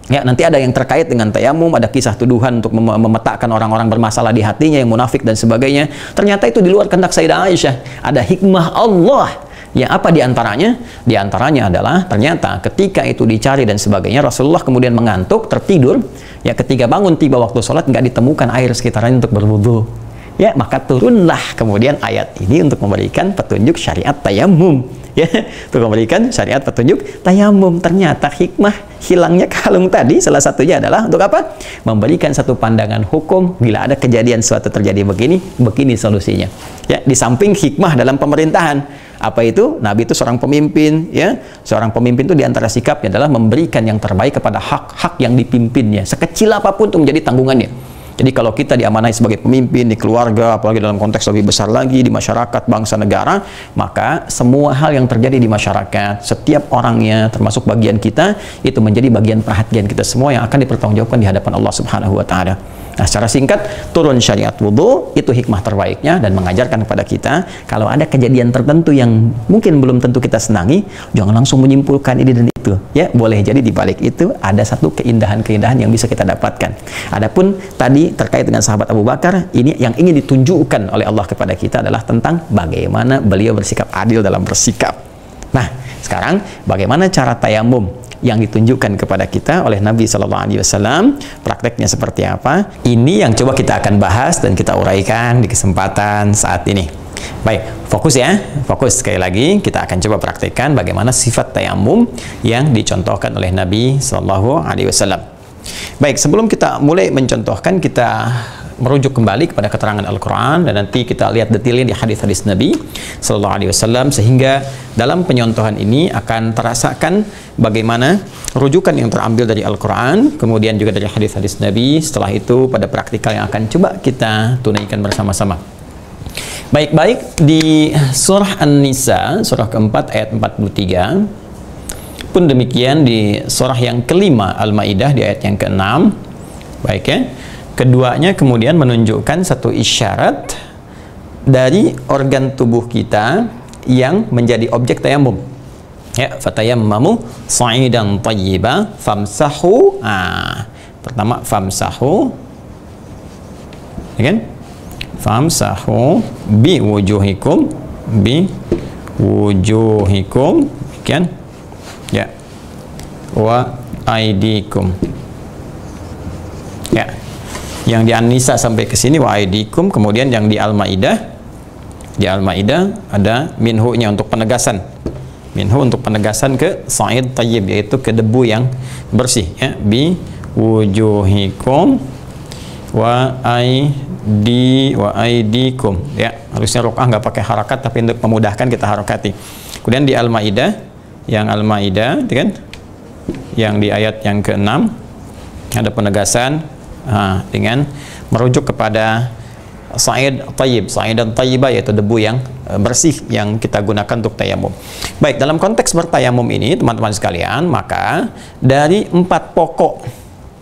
Ya, nanti ada yang terkait dengan tayamum, ada kisah tuduhan untuk memetakkan orang-orang bermasalah di hatinya yang munafik dan sebagainya. Ternyata itu di luar kehendak Sayyidah Aisyah. Ada hikmah Allah. Yang apa diantaranya? Diantaranya adalah ternyata ketika itu dicari dan sebagainya, Rasulullah kemudian mengantuk, tertidur. Ya, ketika bangun tiba waktu sholat, nggak ditemukan air sekitarnya untuk berwudu. Ya, maka turunlah kemudian ayat ini untuk memberikan petunjuk syariat tayamum. Ya, untuk memberikan syariat petunjuk tayamum. Ternyata hikmah hilangnya kalung tadi salah satunya adalah untuk apa? Memberikan satu pandangan hukum bila ada kejadian suatu terjadi begini, begini solusinya. Ya, di samping hikmah dalam pemerintahan, apa itu? Nabi itu seorang pemimpin, ya. Seorang pemimpin itu diantara sikapnya adalah memberikan yang terbaik kepada hak-hak yang dipimpinnya, sekecil apapun itu menjadi tanggungannya. Jadi kalau kita diamanai sebagai pemimpin di keluarga, apalagi dalam konteks lebih besar lagi di masyarakat, bangsa, negara, maka semua hal yang terjadi di masyarakat, setiap orangnya, termasuk bagian kita, itu menjadi bagian perhatian kita semua yang akan dipertanggungjawabkan di hadapan Allah Subhanahu wa Ta'ala. Nah, secara singkat, turun syariat wudhu itu hikmah terbaiknya dan mengajarkan kepada kita kalau ada kejadian tertentu yang mungkin belum tentu kita senangi, jangan langsung menyimpulkan ini dan itu. Ya, boleh jadi di balik itu ada satu keindahan-keindahan yang bisa kita dapatkan. Adapun tadi terkait dengan sahabat Abu Bakar, ini yang ingin ditunjukkan oleh Allah kepada kita adalah tentang bagaimana beliau bersikap adil dalam bersikap. Nah, sekarang bagaimana cara tayamum yang ditunjukkan kepada kita oleh Nabi Shallallahu Alaihi Wasallam, prakteknya seperti apa? Ini yang coba kita akan bahas dan kita uraikan di kesempatan saat ini. Baik, fokus ya, fokus sekali lagi. Kita akan coba praktekkan bagaimana sifat tayamum yang dicontohkan oleh Nabi Shallallahu Alaihi Wasallam. Baik, sebelum kita mulai mencontohkan, kita merujuk kembali kepada keterangan Al-Quran dan nanti kita lihat detailnya di hadis-hadis Nabi Sallallahu Alaihi Wasallam, sehingga dalam penyontohan ini akan terasakan bagaimana rujukan yang terambil dari Al-Quran, kemudian juga dari hadis-hadis Nabi. Setelah itu pada praktikal yang akan coba kita tunaikan bersama-sama. Baik-baik, di surah An-Nisa, surah keempat ayat 43, pun demikian di surah yang kelima Al-Maidah di ayat yang ke-6. Baik ya, keduanya kemudian menunjukkan satu isyarat dari organ tubuh kita yang menjadi objek tayamum. Ya, fatayammamu sa'idan thayyiba famsahu. Pertama famsahu, ya kan? Famsahu bi wujuhikum, kan? Ya. Wa aidikum. Ya. Yang di An-Nisa sampai ke sini wa aidikum, kemudian yang di Al-Maidah, ada minhu-nya untuk penegasan. Minhu untuk penegasan ke sa'id tayyib, yaitu ke debu yang bersih, ya. Bi wujuhikum wa aidikum, ya. Harusnya ruk'ah nggak pakai harakat, tapi untuk memudahkan kita harakati. Kemudian di Al-Maidah, yang Al-Maidah, kan? Yang di ayat yang ke-6 ada penegasan dengan merujuk kepada sa'id tayyib, sa'idan tayyiba, yaitu debu yang bersih yang kita gunakan untuk tayamum. Baik, dalam konteks bertayamum ini teman-teman sekalian, maka dari 4 pokok,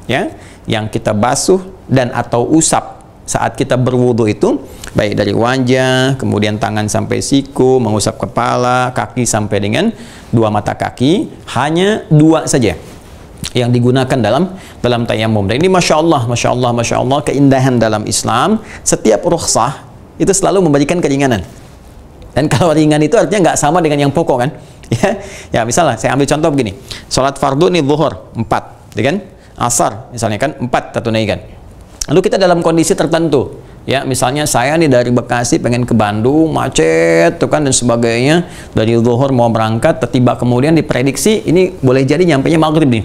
ya, yang kita basuh dan atau usap saat kita berwudu itu, baik dari wajah, kemudian tangan sampai siku, mengusap kepala, kaki sampai dengan 2 mata kaki, hanya 2 saja yang digunakan dalam tayamum. Dan ini masya Allah keindahan dalam Islam. Setiap rukhsah itu selalu memberikan keringanan. Dan kalau ringan itu artinya nggak sama dengan yang pokok, kan? Ya, misalnya saya ambil contoh begini. Sholat fardu nih zuhur 4, ya kan? Asar misalnya kan 4 kita tunaikan. Lalu kita dalam kondisi tertentu, ya, misalnya saya nih dari Bekasi pengen ke Bandung, macet tuh kan dan sebagainya, dari zuhur mau berangkat, tiba kemudian diprediksi ini boleh jadi nyampenya maghrib nih.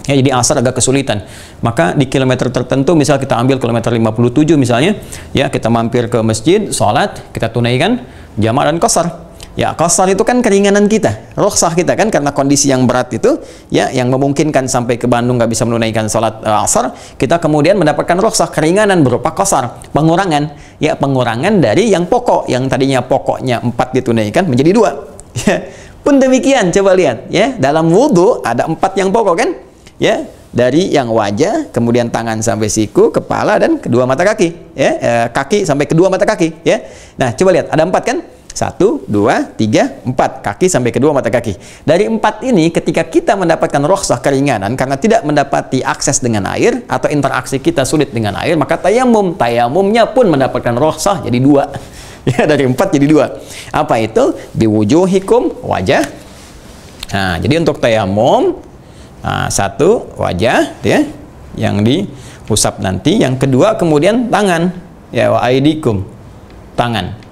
Ya, jadi asar agak kesulitan. Maka di kilometer tertentu, misal kita ambil kilometer 57 misalnya, ya, kita mampir ke masjid, sholat, kita tunaikan jamaah dan qasar. Ya, qasar itu kan keringanan kita, rukhsah kita kan, karena kondisi yang berat itu, ya, yang memungkinkan sampai ke Bandung nggak bisa menunaikan sholat asar, kita kemudian mendapatkan rukhsah, keringanan berupa qasar, pengurangan, ya, pengurangan dari yang pokok, yang tadinya pokoknya 4 ditunaikan menjadi 2. Ya, pun demikian, coba lihat, ya, dalam wudhu ada 4 yang pokok kan? Ya, dari yang wajah, kemudian tangan sampai siku, kepala dan kedua mata kaki, ya, kaki sampai kedua mata kaki, ya. Nah, coba lihat, ada 4 kan? 1, 2, 3, 4 kaki sampai kedua mata kaki. Dari 4 ini, ketika kita mendapatkan rukhsah keringanan karena tidak mendapati akses dengan air atau interaksi kita sulit dengan air, maka tayamumnya pun mendapatkan rukhsah jadi 2. Ya, dari 4 jadi 2. Apa itu? Biwujuhikum, wajah. Nah, jadi untuk tayamum, 1 wajah, ya, yang diusap nanti. Yang kedua kemudian tangan, ya wa aidikum, tangan.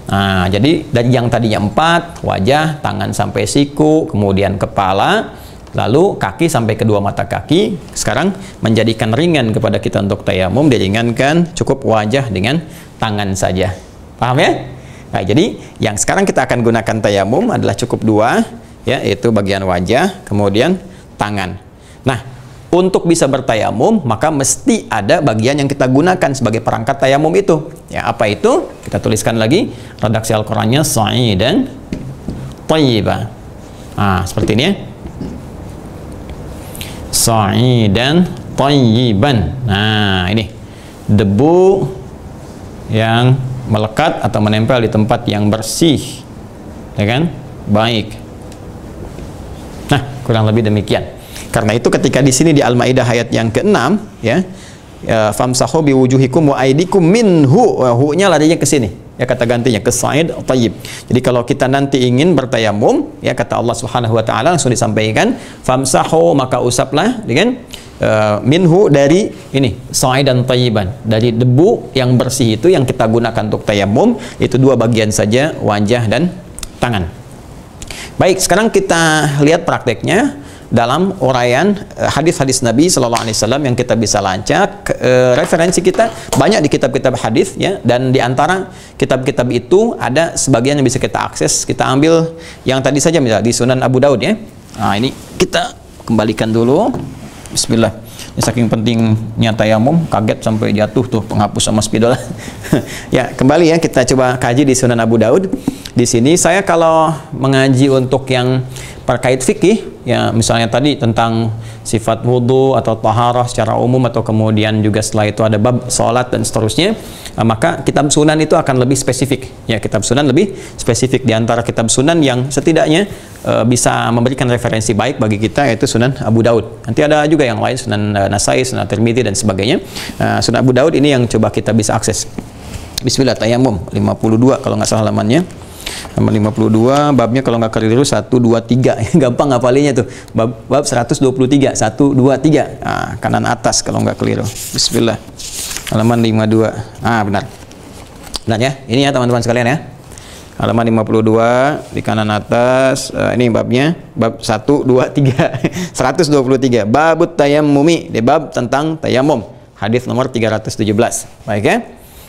Nah, jadi dari yang tadinya 4, wajah, tangan sampai siku, kemudian kepala, lalu kaki sampai kedua mata kaki, sekarang menjadikan ringan kepada kita untuk tayamum, diringankan cukup wajah dengan tangan saja. Paham ya? Nah, jadi yang sekarang kita akan gunakan tayamum adalah cukup 2, ya, yaitu bagian wajah, kemudian tangan. Nah, untuk bisa bertayamum, maka mesti ada bagian yang kita gunakan sebagai perangkat tayamum itu. Ya, apa itu? Kita tuliskan lagi redaksi Al-Qur'annya, sa'idan thayyiban. Nah, seperti ini ya. Sa'idan thayyiban. Nah, ini debu yang melekat atau menempel di tempat yang bersih, ya kan? Baik. Nah, kurang lebih demikian. Karena itu ketika di sini di Al-Maidah ayat yang ke-6, ya, famsahu biwujuhikum wa aidikum minhu, hu-nya larinya ke sini, ya, kata gantinya ke sa'id thayyib. Jadi kalau kita nanti ingin bertayamum, ya, kata Allah Subhanahu wa taala langsung disampaikan, famsahu, maka usaplah dengan minhu, dari ini sa'idan thayyiban, dari debu yang bersih itu yang kita gunakan untuk tayamum, itu 2 bagian saja, wajah dan tangan. Baik, sekarang kita lihat prakteknya dalam uraian hadis-hadis Nabi Sallallahu Alaihi Wasallam yang kita bisa lancak. Referensi kita banyak di kitab-kitab hadis, ya, dan di antara kitab-kitab itu ada sebagian yang bisa kita akses. Kita ambil yang tadi saja, misalnya di Sunan Abu Daud, ya. Nah, ini kita kembalikan dulu. Bismillah. Ini saking pentingnya tayamum, kaget sampai jatuh tuh penghapus sama spidol. Ya, kembali ya, kita coba kaji di Sunan Abu Daud. Di sini saya kalau mengaji untuk yang terkait fikih, ya, misalnya tadi tentang sifat wudhu atau taharah secara umum, atau kemudian juga setelah itu ada bab sholat dan seterusnya, maka kitab sunan itu akan lebih spesifik. Ya, kitab sunan lebih spesifik. Di antara kitab sunan yang setidaknya bisa memberikan referensi baik bagi kita, yaitu Sunan Abu Daud. Nanti ada juga yang lain, Sunan Nasai, Sunan Tirmidzi dan sebagainya. Sunan Abu Daud ini yang coba kita bisa akses. Bismillah, tayamum 52 kalau nggak salah halamannya. Nomor 52, babnya kalau nggak keliru 1, 2, 3. Gampang ngapalinya tuh. Bab 123, 1, 2, 3. Nah, kanan atas kalau nggak keliru. Bismillah. Halaman 52. Ah, benar. Benar ya? Ini ya teman-teman sekalian ya. Halaman 52 di kanan atas. Ini babnya, bab 1, 2, 3. 123. Babut tayammumi, di bab tentang tayamum. Hadis nomor 317. Baik ya?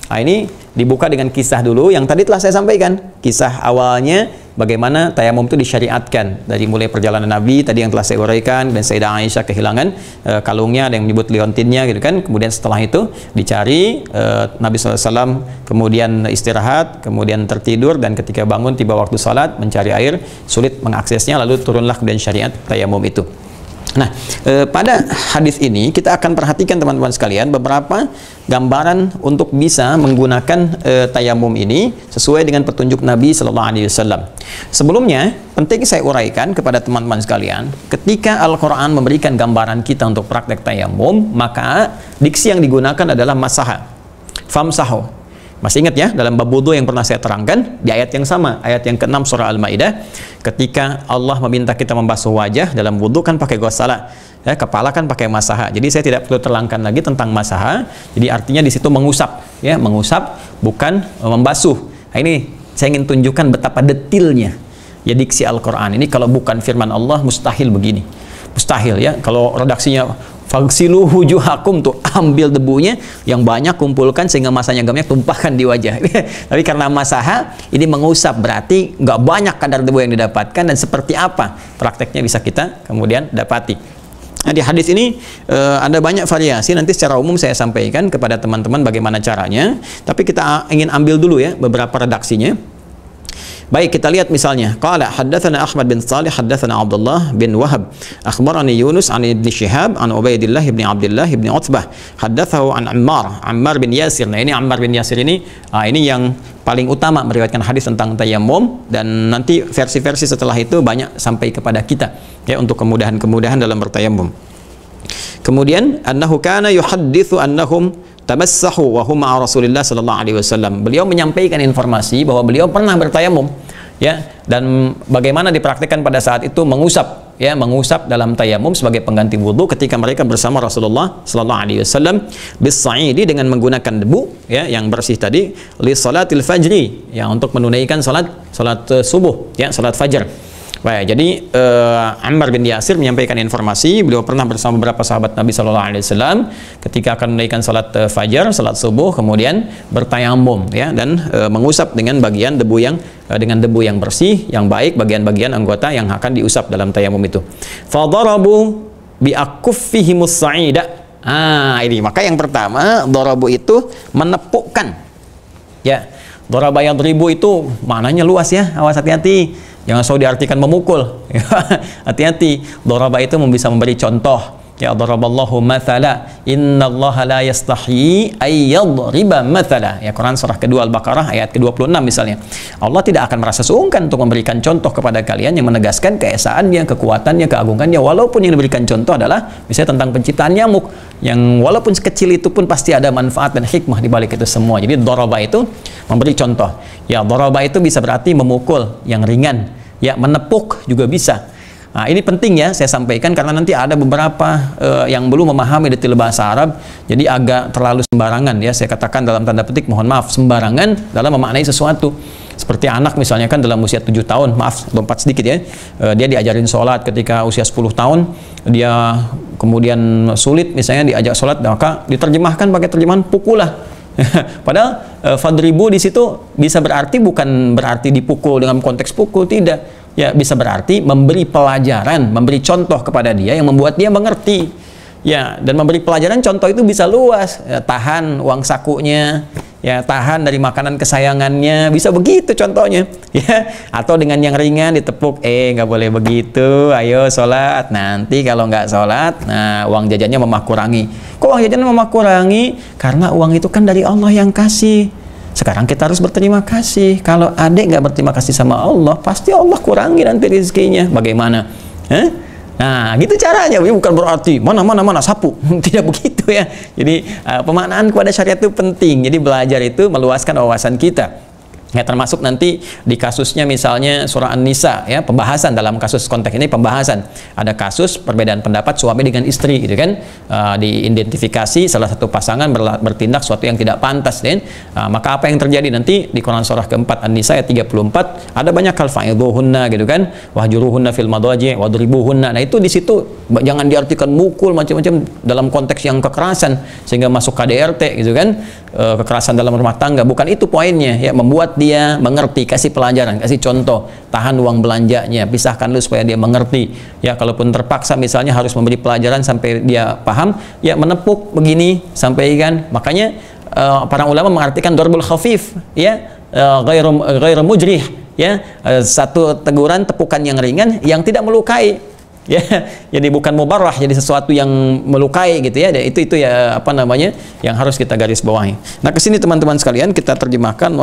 Nah, ini dibuka dengan kisah dulu yang tadi telah saya sampaikan. Kisah awalnya bagaimana tayamum itu disyariatkan dari mulai perjalanan Nabi tadi yang telah saya uraikan, dan Sayyidah Aisyah kehilangan kalungnya, ada yang menyebut liontinnya gitu kan. Kemudian setelah itu dicari, Nabi SAW kemudian istirahat, kemudian tertidur, dan ketika bangun tiba waktu salat mencari air, sulit mengaksesnya, lalu turunlah kemudian syariat tayamum itu. Nah, pada hadis ini kita akan perhatikan teman-teman sekalian beberapa gambaran untuk bisa menggunakan tayamum ini sesuai dengan petunjuk Nabi Sallallahu Alaihi Wasallam. Sebelumnya, penting saya uraikan kepada teman-teman sekalian, ketika Al-Quran memberikan gambaran kita untuk praktek tayamum, maka diksi yang digunakan adalah masaha, famsahu. Masih ingat ya, dalam bab wudu yang pernah saya terangkan, di ayat yang sama, ayat yang ke-6 surah Al-Maidah, ketika Allah meminta kita membasuh wajah dalam wudu kan pakai ghussalah, ya, kepala kan pakai masaha. Jadi saya tidak perlu terangkan lagi tentang masaha. Jadi artinya di situ mengusap, ya, mengusap bukan membasuh. Nah, ini saya ingin tunjukkan betapa detilnya ya diksi Al-Quran ini. Kalau bukan firman Allah, mustahil begini, mustahil ya. Kalau redaksinya fagsilu wujuhakum, tuh ambil debunya yang banyak, kumpulkan sehingga masanya banyak, tumpahkan di wajah. Tapi karena masaha ini mengusap, berarti nggak banyak kadar debu yang didapatkan, dan seperti apa prakteknya bisa kita kemudian dapati. Nah, di hadis ini ada banyak variasi, nanti secara umum saya sampaikan kepada teman-teman bagaimana caranya, tapi kita ingin ambil dulu ya beberapa redaksinya. Baik, kita lihat misalnya. Qala haddatsana Ahmad bin Shalih haddatsana Abdullah bin Wahab akhbarani Yunus an Ibnu Syihab an Ubaidillah bin Abdullah bin Utbah haddatsahu an Ammar bin Yasir. Nah, ini Ammar bin Yasir ini yang paling utama meriwayatkan hadis tentang tayammum, dan nanti versi-versi setelah itu banyak sampai kepada kita ya untuk kemudahan-kemudahan dalam bertayammum. Kemudian annahu kana yuhadditsu annahum tamassahu wa hum ma'a Rasulillah sallallahu alaihi wasallam. Beliau menyampaikan informasi bahwa beliau pernah bertayamum ya, dan bagaimana dipraktikkan pada saat itu mengusap ya mengusap dalam tayamum sebagai pengganti wudhu ketika mereka bersama Rasulullah sallallahu alaihi wasallam bis-sa'idi dengan menggunakan debu ya yang bersih tadi li salatil fajri ya untuk menunaikan salat subuh ya salat fajar. Baik, jadi Ammar bin Yasir menyampaikan informasi, beliau pernah bersama beberapa sahabat Nabi Shallallahu Alaihi Wasallam ketika akan menunaikan salat fajar, salat subuh, kemudian bertayamum, ya, dan mengusap dengan bagian debu yang bersih, yang baik, bagian-bagian anggota yang akan diusap dalam tayamum itu. Fadarabu bi'akuffihimus sa'ida. Ini maka yang pertama, darabu itu menepukkan, ya. Daraba yadribu itu maknanya luas ya, awas hati-hati. Jangan selalu diartikan memukul. Hati-hati. Daraba itu bisa memberi contoh. Ya daraballahu mathala innallaha la yastahi ay yadriba mathala. Ya Quran surah kedua Al-Baqarah ayat ke-26 misalnya. Allah tidak akan merasa sungkan untuk memberikan contoh kepada kalian yang menegaskan keesaannya, kekuatannya, keagungannya, walaupun yang diberikan contoh adalah misalnya tentang penciptaan nyamuk yang walaupun sekecil itu pun pasti ada manfaat dan hikmah di balik itu semua. Jadi daraba itu memberi contoh. Ya daraba itu bisa berarti memukul yang ringan, ya menepuk juga bisa. Nah, ini penting ya saya sampaikan karena nanti ada beberapa yang belum memahami detail bahasa Arab, jadi agak terlalu sembarangan ya, saya katakan dalam tanda petik, mohon maaf, sembarangan dalam memaknai sesuatu. Seperti anak misalnya kan dalam usia 7 tahun, maaf lompat sedikit ya, dia diajarin sholat ketika usia 10 tahun, dia kemudian sulit misalnya diajak sholat, maka diterjemahkan pakai terjemahan pukulah. Padahal fadribu di situ bisa berarti bukan berarti dipukul dengan konteks pukul, tidak. Ya bisa berarti memberi pelajaran, memberi contoh kepada dia yang membuat dia mengerti. Ya, dan memberi pelajaran contoh itu bisa luas. Ya, tahan uang sakunya, ya tahan dari makanan kesayangannya, bisa begitu contohnya. Ya, atau dengan yang ringan ditepuk, nggak boleh begitu, ayo sholat. Nanti kalau nggak sholat, nah uang jajannya memang kurangi. Kok uang jajannya memang kurangi? Karena uang itu kan dari Allah yang kasih. Sekarang kita harus berterima kasih. Kalau adik nggak berterima kasih sama Allah, pasti Allah kurangi nanti rezekinya. Bagaimana? Nah, gitu caranya. Bukan berarti mana sapu. Tidak begitu ya. Jadi pemaknaan kepada syariat itu penting. Jadi belajar itu meluaskan wawasan kita. Ya, termasuk nanti di kasusnya misalnya surah An-Nisa ya, pembahasan dalam kasus konteks ini pembahasan. Ada kasus perbedaan pendapat suami dengan istri gitu kan. Diidentifikasi salah satu pasangan bertindak sesuatu yang tidak pantas kan. Maka apa yang terjadi nanti di Quran surah keempat An-Nisa ayat 34 ada banyak hal fa'idhuhunna gitu kan. Wahjuruhunna fil madaji' wadribuhunna. Nah, itu di situ jangan diartikan mukul macam-macam dalam konteks yang kekerasan sehingga masuk KDRT gitu kan. Kekerasan dalam rumah tangga, bukan itu poinnya ya, membuat dia mengerti, kasih pelajaran, kasih contoh, tahan uang belanjanya, pisahkan dulu supaya dia mengerti ya. Kalaupun terpaksa misalnya harus memberi pelajaran sampai dia paham ya, menepuk begini sampai kan. Makanya para ulama mengartikan darbul khafif ya, ghairu mujrih ya, satu teguran, tepukan yang ringan yang tidak melukai ya, jadi bukan mubarrah, jadi sesuatu yang melukai gitu ya. Itu ya apa namanya yang harus kita garis bawahi. Nah, kesini teman-teman sekalian kita terjemahkan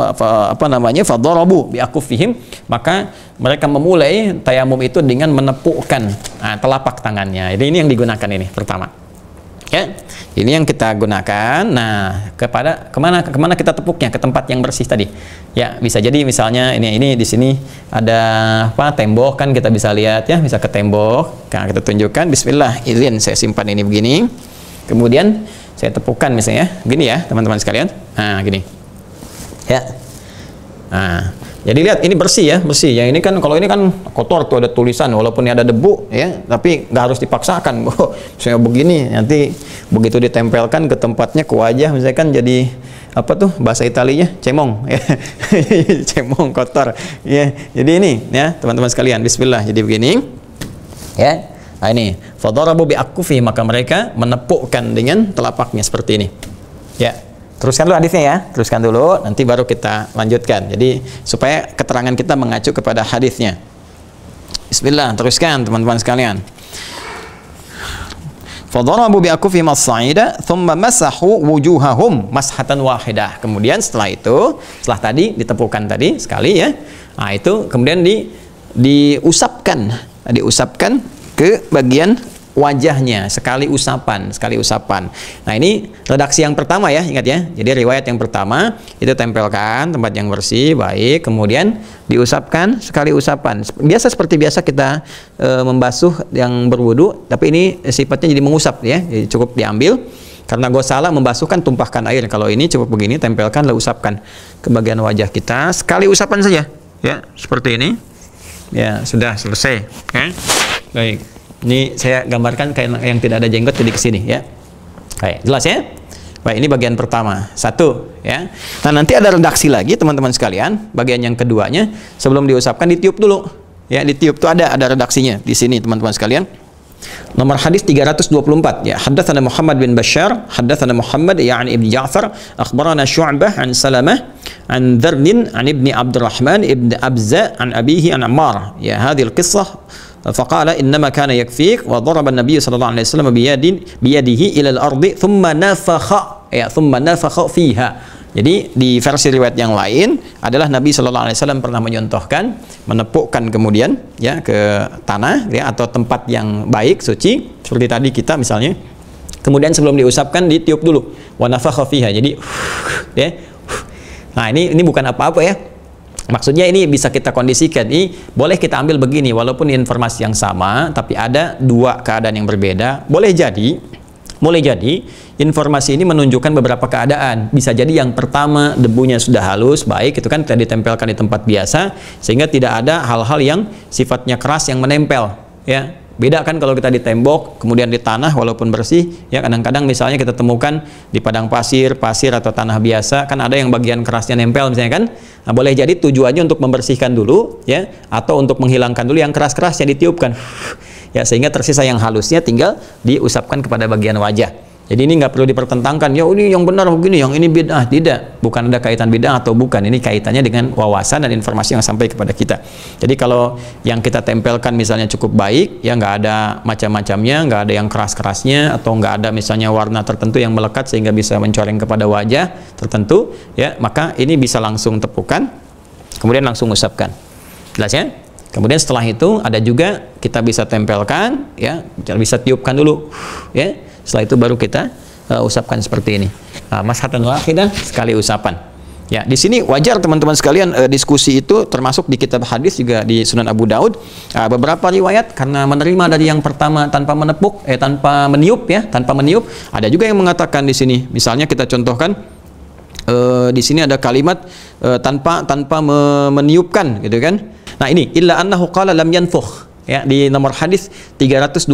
apa namanya fadarabu bi'akufihim, maka mereka memulai tayamum itu dengan menepukkan telapak tangannya. Jadi ini yang digunakan ini pertama. Ya, ini yang kita gunakan. Nah, kemana kita tepuknya? Ke tempat yang bersih tadi. Ya, bisa jadi misalnya ini di sini ada apa, tembok kan, kita bisa lihat ya, bisa ke tembok. Nah, kita tunjukkan. Bismillah, izin saya simpan ini begini. Kemudian saya tepukkan misalnya, gini ya, teman-teman sekalian. Nah, gini. Ya. Nah, jadi lihat ini bersih ya, bersih. Yang ini kan, kalau ini kan kotor tuh, ada tulisan walaupun ini ada debu ya, tapi nggak harus dipaksakan. Saya begini, nanti begitu ditempelkan ke tempatnya, ke wajah misalkan jadi apa tuh bahasa Italinya, cemong ya. Cemong kotor ya. Jadi ini ya teman-teman sekalian, bismillah. Jadi begini ya. Nah, ini fadarabu bi'akufi, maka mereka menepukkan dengan telapaknya seperti ini ya. Teruskan dulu hadisnya ya, teruskan dulu, nanti baru kita lanjutkan. Jadi supaya keterangan kita mengacu kepada hadisnya. Bismillah, teruskan teman-teman sekalian. Fadarabu bi'akufihim as-sa'ida thumma masahu wujuhahum mashatan wahidah. Kemudian setelah itu, setelah tadi ditepukkan tadi sekali ya. Nah, itu kemudian diusapkan ke bagian wajahnya, sekali usapan, sekali usapan. Nah, ini redaksi yang pertama ya, ingat ya. Jadi riwayat yang pertama itu tempelkan tempat yang bersih, baik, kemudian diusapkan sekali usapan. Biasa seperti biasa kita membasuh yang berwudu, tapi ini sifatnya jadi mengusap ya. Jadi cukup diambil. Karena gosala membasuh kan tumpahkan air. Kalau ini cukup begini, tempelkan lalu usapkan ke bagian wajah kita. Sekali usapan saja, ya, seperti ini. Ya, sudah selesai. Ya. Baik. Ini saya gambarkan kayak yang tidak ada jenggot jadi ke sini ya. Baik, jelas ya? Baik, ini bagian pertama. Satu, ya. Nah, nanti ada redaksi lagi teman-teman sekalian. Bagian yang keduanya, sebelum diusapkan ditiup dulu. Ya, ditiup tuh ada redaksinya di sini teman-teman sekalian. Nomor hadis 324 ya. Haddatsana Muhammad bin Bashar, haddatsana Muhammad ya'ni Ibn Ja'far, akhbarana Syu'bah an Salamah an Dharnin an Ibni Abdurrahman ibn Abza an abihi an Ammar. Ya, hadhihi al-qissah فقال إنما كان يكفيك وضرب النبي صلى الله عليه وسلم بيده إلى الأرض ثم نفخ فيها. Jadi di versi riwayat yang lain adalah Nabi Shallallahu Alaihi Wasallam pernah menyontohkan menepukkan kemudian ya ke tanah ya atau tempat yang baik suci seperti tadi kita misalnya. Kemudian sebelum diusapkan ditiup dulu. Wa nafakha fiha. Jadi ya. Nah, ini bukan apa-apa ya. Maksudnya ini bisa kita kondisikan. Ini boleh kita ambil begini walaupun informasi yang sama tapi ada dua keadaan yang berbeda. Boleh jadi informasi ini menunjukkan beberapa keadaan. Bisa jadi yang pertama debunya sudah halus, baik, itu kan tidak ditempelkan di tempat biasa, sehingga tidak ada hal-hal yang sifatnya keras yang menempel. Ya, beda kan kalau kita di tembok, kemudian di tanah walaupun bersih. Ya, kadang-kadang misalnya kita temukan di padang pasir atau tanah biasa, kan ada yang bagian kerasnya nempel misalnya kan. Nah, boleh jadi tujuannya untuk membersihkan dulu, ya, atau untuk menghilangkan dulu yang keras-keras yang ditiupkan. Ya, sehingga tersisa yang halusnya tinggal diusapkan kepada bagian wajah. Jadi ini nggak perlu dipertentangkan, ya ini yang benar begini, yang ini bid'ah. Tidak, bukan ada kaitan bid'ah atau bukan. Ini kaitannya dengan wawasan dan informasi yang sampai kepada kita. Jadi kalau yang kita tempelkan misalnya cukup baik, ya nggak ada macam-macamnya, nggak ada yang keras-kerasnya, atau nggak ada misalnya warna tertentu yang melekat sehingga bisa mencoreng kepada wajah tertentu, ya maka ini bisa langsung tepukan, kemudian langsung usapkan. Jelas ya? Kemudian setelah itu ada juga kita bisa tempelkan, ya, bisa tiupkan dulu, ya. Setelah itu baru kita usapkan seperti ini. Mashatan wahidah, sekali usapan. Ya, di sini wajar teman-teman sekalian diskusi itu termasuk di kitab hadis juga di Sunan Abu Daud. Beberapa riwayat karena menerima dari yang pertama tanpa menepuk, tanpa meniup ya, tanpa meniup. Ada juga yang mengatakan di sini, misalnya kita contohkan di sini ada kalimat tanpa meniupkan, gitu kan? Nah ini illa annahu qala lam yanfukh ya di nomor hadis 326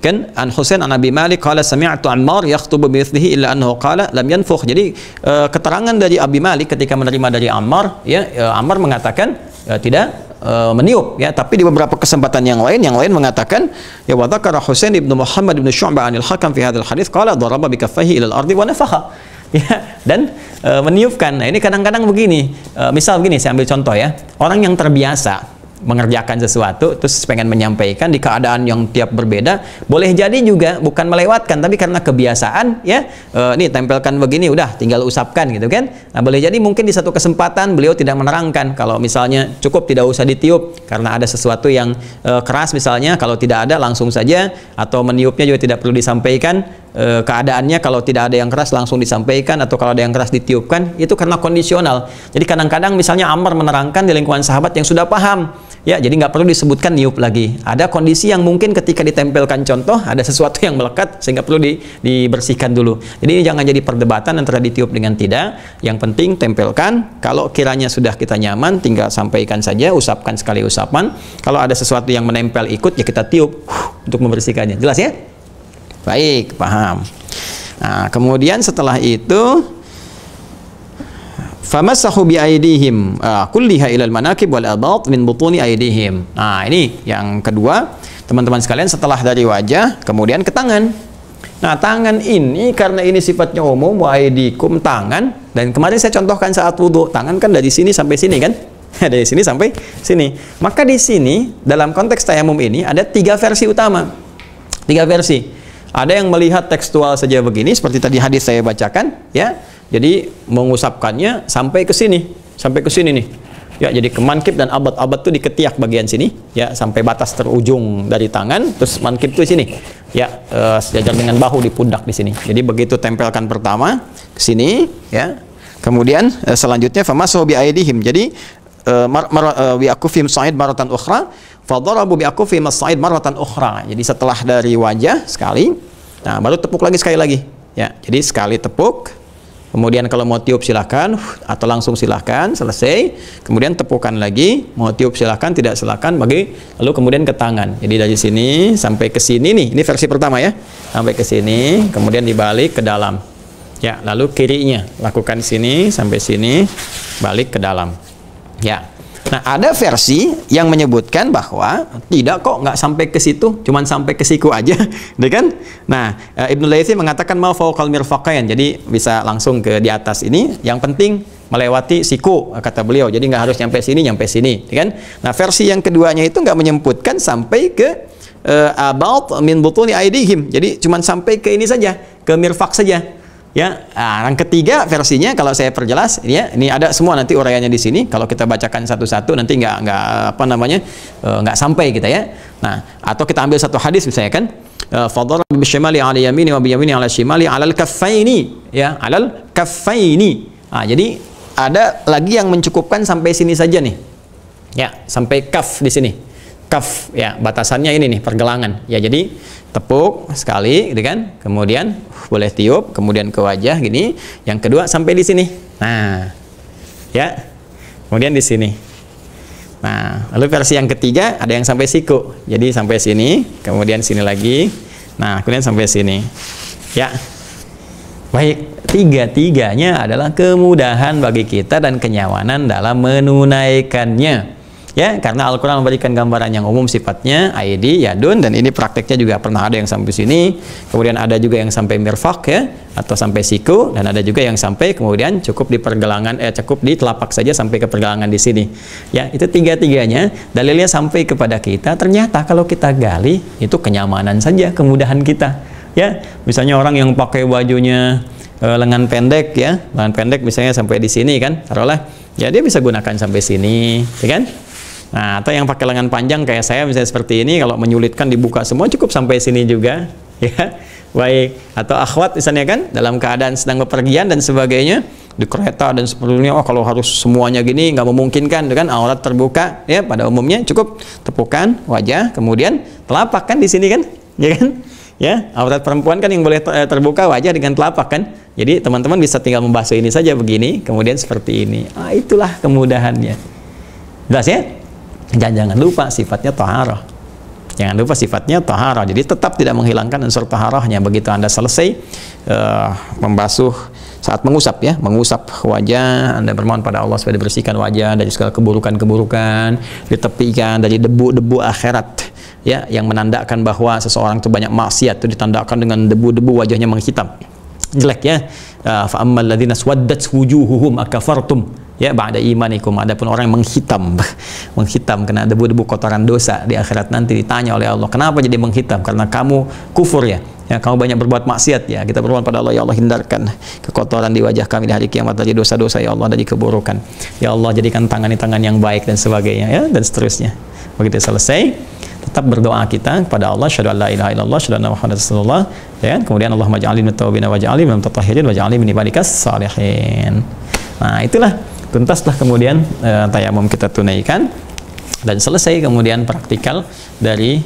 kan an Husain an Abi Malik qala sami'tu Ammar yakhtubu bi mithlihi illa annahu qala lam yanfukh. Jadi keterangan dari Abi Malik ketika menerima dari Ammar ya Ammar mengatakan tidak meniup ya, tapi di beberapa kesempatan yang lain mengatakan ya wa dzakara Husain ibnu Muhammad ibnu Syu'bah anil Hakam fi hadzal hadits qala daraba bi kaffaihi ila al-ardi wa nafakha. Ya, dan meniupkan. Nah, ini kadang-kadang begini. Misal begini, saya ambil contoh ya. Orang yang terbiasa mengerjakan sesuatu terus pengen menyampaikan di keadaan yang tiap berbeda, boleh jadi juga bukan melewatkan tapi karena kebiasaan ya, nih tempelkan begini udah tinggal usapkan gitu kan. Nah, boleh jadi mungkin di satu kesempatan beliau tidak menerangkan kalau misalnya cukup tidak usah ditiup karena ada sesuatu yang keras misalnya, kalau tidak ada langsung saja, atau meniupnya juga tidak perlu disampaikan keadaannya, kalau tidak ada yang keras langsung disampaikan, atau kalau ada yang keras ditiupkan, itu karena kondisional. Jadi kadang-kadang misalnya Ammar menerangkan di lingkungan sahabat yang sudah paham ya, jadi nggak perlu disebutkan niup lagi. Ada kondisi yang mungkin ketika ditempelkan contoh ada sesuatu yang melekat sehingga perlu dibersihkan dulu. Jadi ini jangan jadi perdebatan antara ditiup dengan tidak. Yang penting tempelkan. Kalau kiranya sudah kita nyaman tinggal sampaikan saja, usapkan sekali usapan. Kalau ada sesuatu yang menempel ikut ya kita tiup untuk membersihkannya. Jelas ya? Baik, paham. Nah, kemudian setelah itu famassahu bi aydihim kulliha ila al-manakib wal abat min butuni aydihim. Nah, ini yang kedua, teman-teman sekalian, setelah dari wajah kemudian ke tangan. Nah, tangan ini karena ini sifatnya umum, wa aydikum, tangan, dan kemarin saya contohkan saat wudu, tangan kan dari sini sampai sini kan? Dari sini sampai sini. Maka di sini dalam konteks tayamum ini ada 3 versi utama. 3 versi. Ada yang melihat tekstual saja begini seperti tadi hadis saya bacakan ya. Jadi mengusapkannya sampai ke sini nih. Ya, jadi ke mankib dan abad tuh di ketiak bagian sini, ya, sampai batas terujung dari tangan, terus mankib tuh sini. Ya, sejajar dengan bahu di pundak di sini. Jadi begitu tempelkan pertama ke sini, ya. Kemudian selanjutnya famasahu bi aidihim. Jadi bi akufihim sa'id maratan ukhra, fadarabu bi akufihim as-sa'id maratan ukhra. Jadi setelah dari wajah sekali, nah baru tepuk lagi sekali lagi. Ya, jadi sekali tepuk. Kemudian kalau mau tiup silahkan, atau langsung silahkan, selesai. Kemudian tepukan lagi, mau tiup silahkan, tidak silahkan, lalu kemudian ke tangan. Jadi dari sini sampai ke sini nih, ini versi pertama ya, sampai ke sini, kemudian dibalik ke dalam. Ya, lalu kirinya, lakukan sini sampai sini, balik ke dalam. Ya. Nah, ada versi yang menyebutkan bahwa tidak kok, nggak sampai ke situ, cuman sampai ke siku aja, deh kan? Nah, Ibnu Laitsi mengatakan mau fauqal mirfaqain, jadi bisa langsung ke di atas ini. Yang penting melewati siku, kata beliau. Jadi nggak harus nyampe sini, deh kan? Nah, versi yang keduanya itu nggak menyebutkan sampai ke about min butuni aidihim. Jadi cuman sampai ke ini saja, ke mirfaq saja. Ya, yang ketiga versinya kalau saya perjelas, ya, ini ada semua nanti uraiannya di sini. Kalau kita bacakan satu-satu nanti nggak apa namanya, nggak sampai kita ya. Nah, atau kita ambil satu hadis misalnya kan, fadhara bisyimali ala yamini wa biyamini ala shimali alal kaffaini, ya, alal kaffaini. Nah, jadi ada lagi yang mencukupkan sampai sini saja nih. Ya, sampai kaf di sini. Kaf, ya, batasannya ini nih, pergelangan. Ya, jadi tepuk sekali, gitu kan? Kemudian boleh tiup, kemudian ke wajah gini. Yang kedua sampai di sini. Nah, ya. Kemudian di sini. Nah, lalu versi yang ketiga ada yang sampai siku. Jadi sampai sini, kemudian sini lagi. Nah, kemudian sampai sini. Ya. Baik, tiga-tiganya adalah kemudahan bagi kita dan kenyamanan dalam menunaikannya. Ya, karena Al-Quran memberikan gambaran yang umum sifatnya, aidi, yadun, dan ini prakteknya juga pernah ada yang sampai sini, kemudian ada juga yang sampai mirfaq, ya, atau sampai siku, dan ada juga yang sampai kemudian cukup di pergelangan, cukup di telapak saja sampai ke pergelangan di sini. Ya, itu tiga-tiganya dalilnya sampai kepada kita. Ternyata kalau kita gali, itu kenyamanan saja, kemudahan kita. Ya, misalnya orang yang pakai bajunya lengan pendek, ya, lengan pendek misalnya sampai di sini kan, taruhlah, ya dia bisa gunakan sampai sini, ya kan? Nah, atau yang pakai lengan panjang kayak saya misalnya seperti ini, kalau menyulitkan dibuka semua cukup sampai sini juga, ya. Baik, atau akhwat misalnya kan dalam keadaan sedang bepergian dan sebagainya di kereta dan sebagainya, oh kalau harus semuanya gini nggak memungkinkan, kan aurat terbuka, ya, pada umumnya cukup tepukan wajah, kemudian telapak kan di sini kan, ya kan? Ya, aurat perempuan kan yang boleh terbuka wajah dengan telapak kan. Jadi teman-teman bisa tinggal membasuh ini saja begini, kemudian seperti ini. Ah, itulah kemudahannya. Jelas ya? Jangan lupa sifatnya taharah. Jangan lupa sifatnya taharah. Jadi tetap tidak menghilangkan unsur taharahnya. Begitu Anda selesai membasuh saat mengusap, ya, mengusap wajah, Anda bermohon pada Allah supaya dibersihkan wajah dari segala keburukan-keburukan, ditepikan dari debu-debu akhirat, ya, yang menandakan bahwa seseorang itu banyak maksiat, itu ditandakan dengan debu-debu wajahnya menghitam, jelek, ya. Fa ammal ladzina swaddat wujuhuhum akafartum, ya, ba'da imanikum. Adapun orang yang menghitam kena debu-debu kotoran dosa, di akhirat nanti ditanya oleh Allah, kenapa jadi menghitam? Karena kamu kufur, ya, kamu banyak berbuat maksiat, ya. Kita berdoa pada Allah, ya Allah, hindarkan kekotoran di wajah kami di hari kiamat dari dosa-dosa, ya Allah, dari keburukan, ya Allah, jadikan tangan yang baik dan sebagainya, ya, dan seterusnya. Begitu selesai, tetap berdoa kita kepada Allah, syahadu an la ilaha illallah, syahadu anna muhammadar rasulullah, ya. Kemudian Allahumma ja'alni minat tawabin wa ja'alni minal mutatahhirin wa ja'alni min ibadikas salihin. Nah, itulah tuntaslah kemudian tayamum kita tunaikan, dan selesai kemudian praktikal dari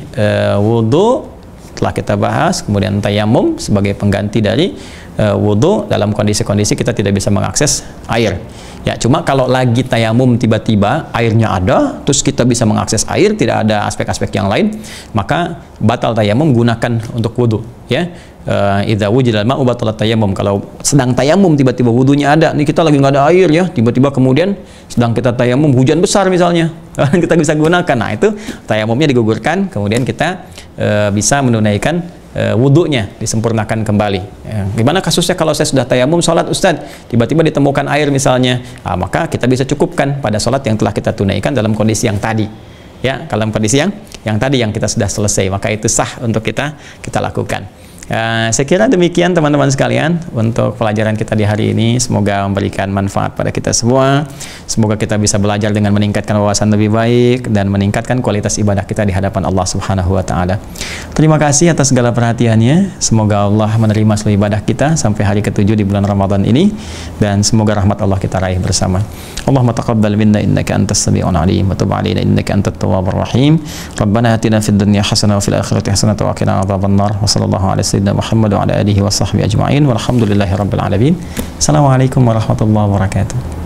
wudu telah kita bahas. Kemudian tayamum sebagai pengganti dari wudu dalam kondisi-kondisi kita tidak bisa mengakses air. Ya, cuma kalau lagi tayamum tiba-tiba airnya ada, terus kita bisa mengakses air, tidak ada aspek-aspek yang lain, maka batal tayamum, gunakan untuk wudu, ya. Idza wujidal ma'u batalat tayamum. Kalau sedang tayamum tiba-tiba wudunya ada, nih kita lagi nggak ada air, ya, tiba-tiba kemudian sedang kita tayamum hujan besar misalnya, kita bisa gunakan. Nah, itu tayamumnya digugurkan, kemudian kita bisa menunaikan wudunya, disempurnakan kembali. Gimana kasusnya kalau saya sudah tayamum sholat, Ustadz, tiba-tiba ditemukan air misalnya, maka kita bisa cukupkan pada sholat yang telah kita tunaikan dalam kondisi yang tadi, ya, dalam kondisi yang tadi yang kita sudah selesai, maka itu sah untuk kita lakukan. Saya kira demikian teman-teman sekalian untuk pelajaran kita di hari ini. Semoga memberikan manfaat pada kita semua. Semoga kita bisa belajar dengan meningkatkan wawasan lebih baik dan meningkatkan kualitas ibadah kita di hadapan Allah Subhanahu wa taala. Terima kasih atas segala perhatiannya. Semoga Allah menerima seluruh ibadah kita sampai hari ke-7 di bulan Ramadan ini, dan semoga rahmat Allah kita raih bersama. Allahumma taqabbal minna innaka antas sami'un alim wa tub 'alaina innaka antat tawwabur rahim. Rabbana atina fid dunya hasanah wa fil akhirati hasanah wa qina adzabannar. Wa sallallahu alaihi sayyidina Muhammad wa ala alihi wa sahbihi ajma'in walhamdulillahi rabbil alamin. Assalamualaikum warahmatullahi wabarakatuh.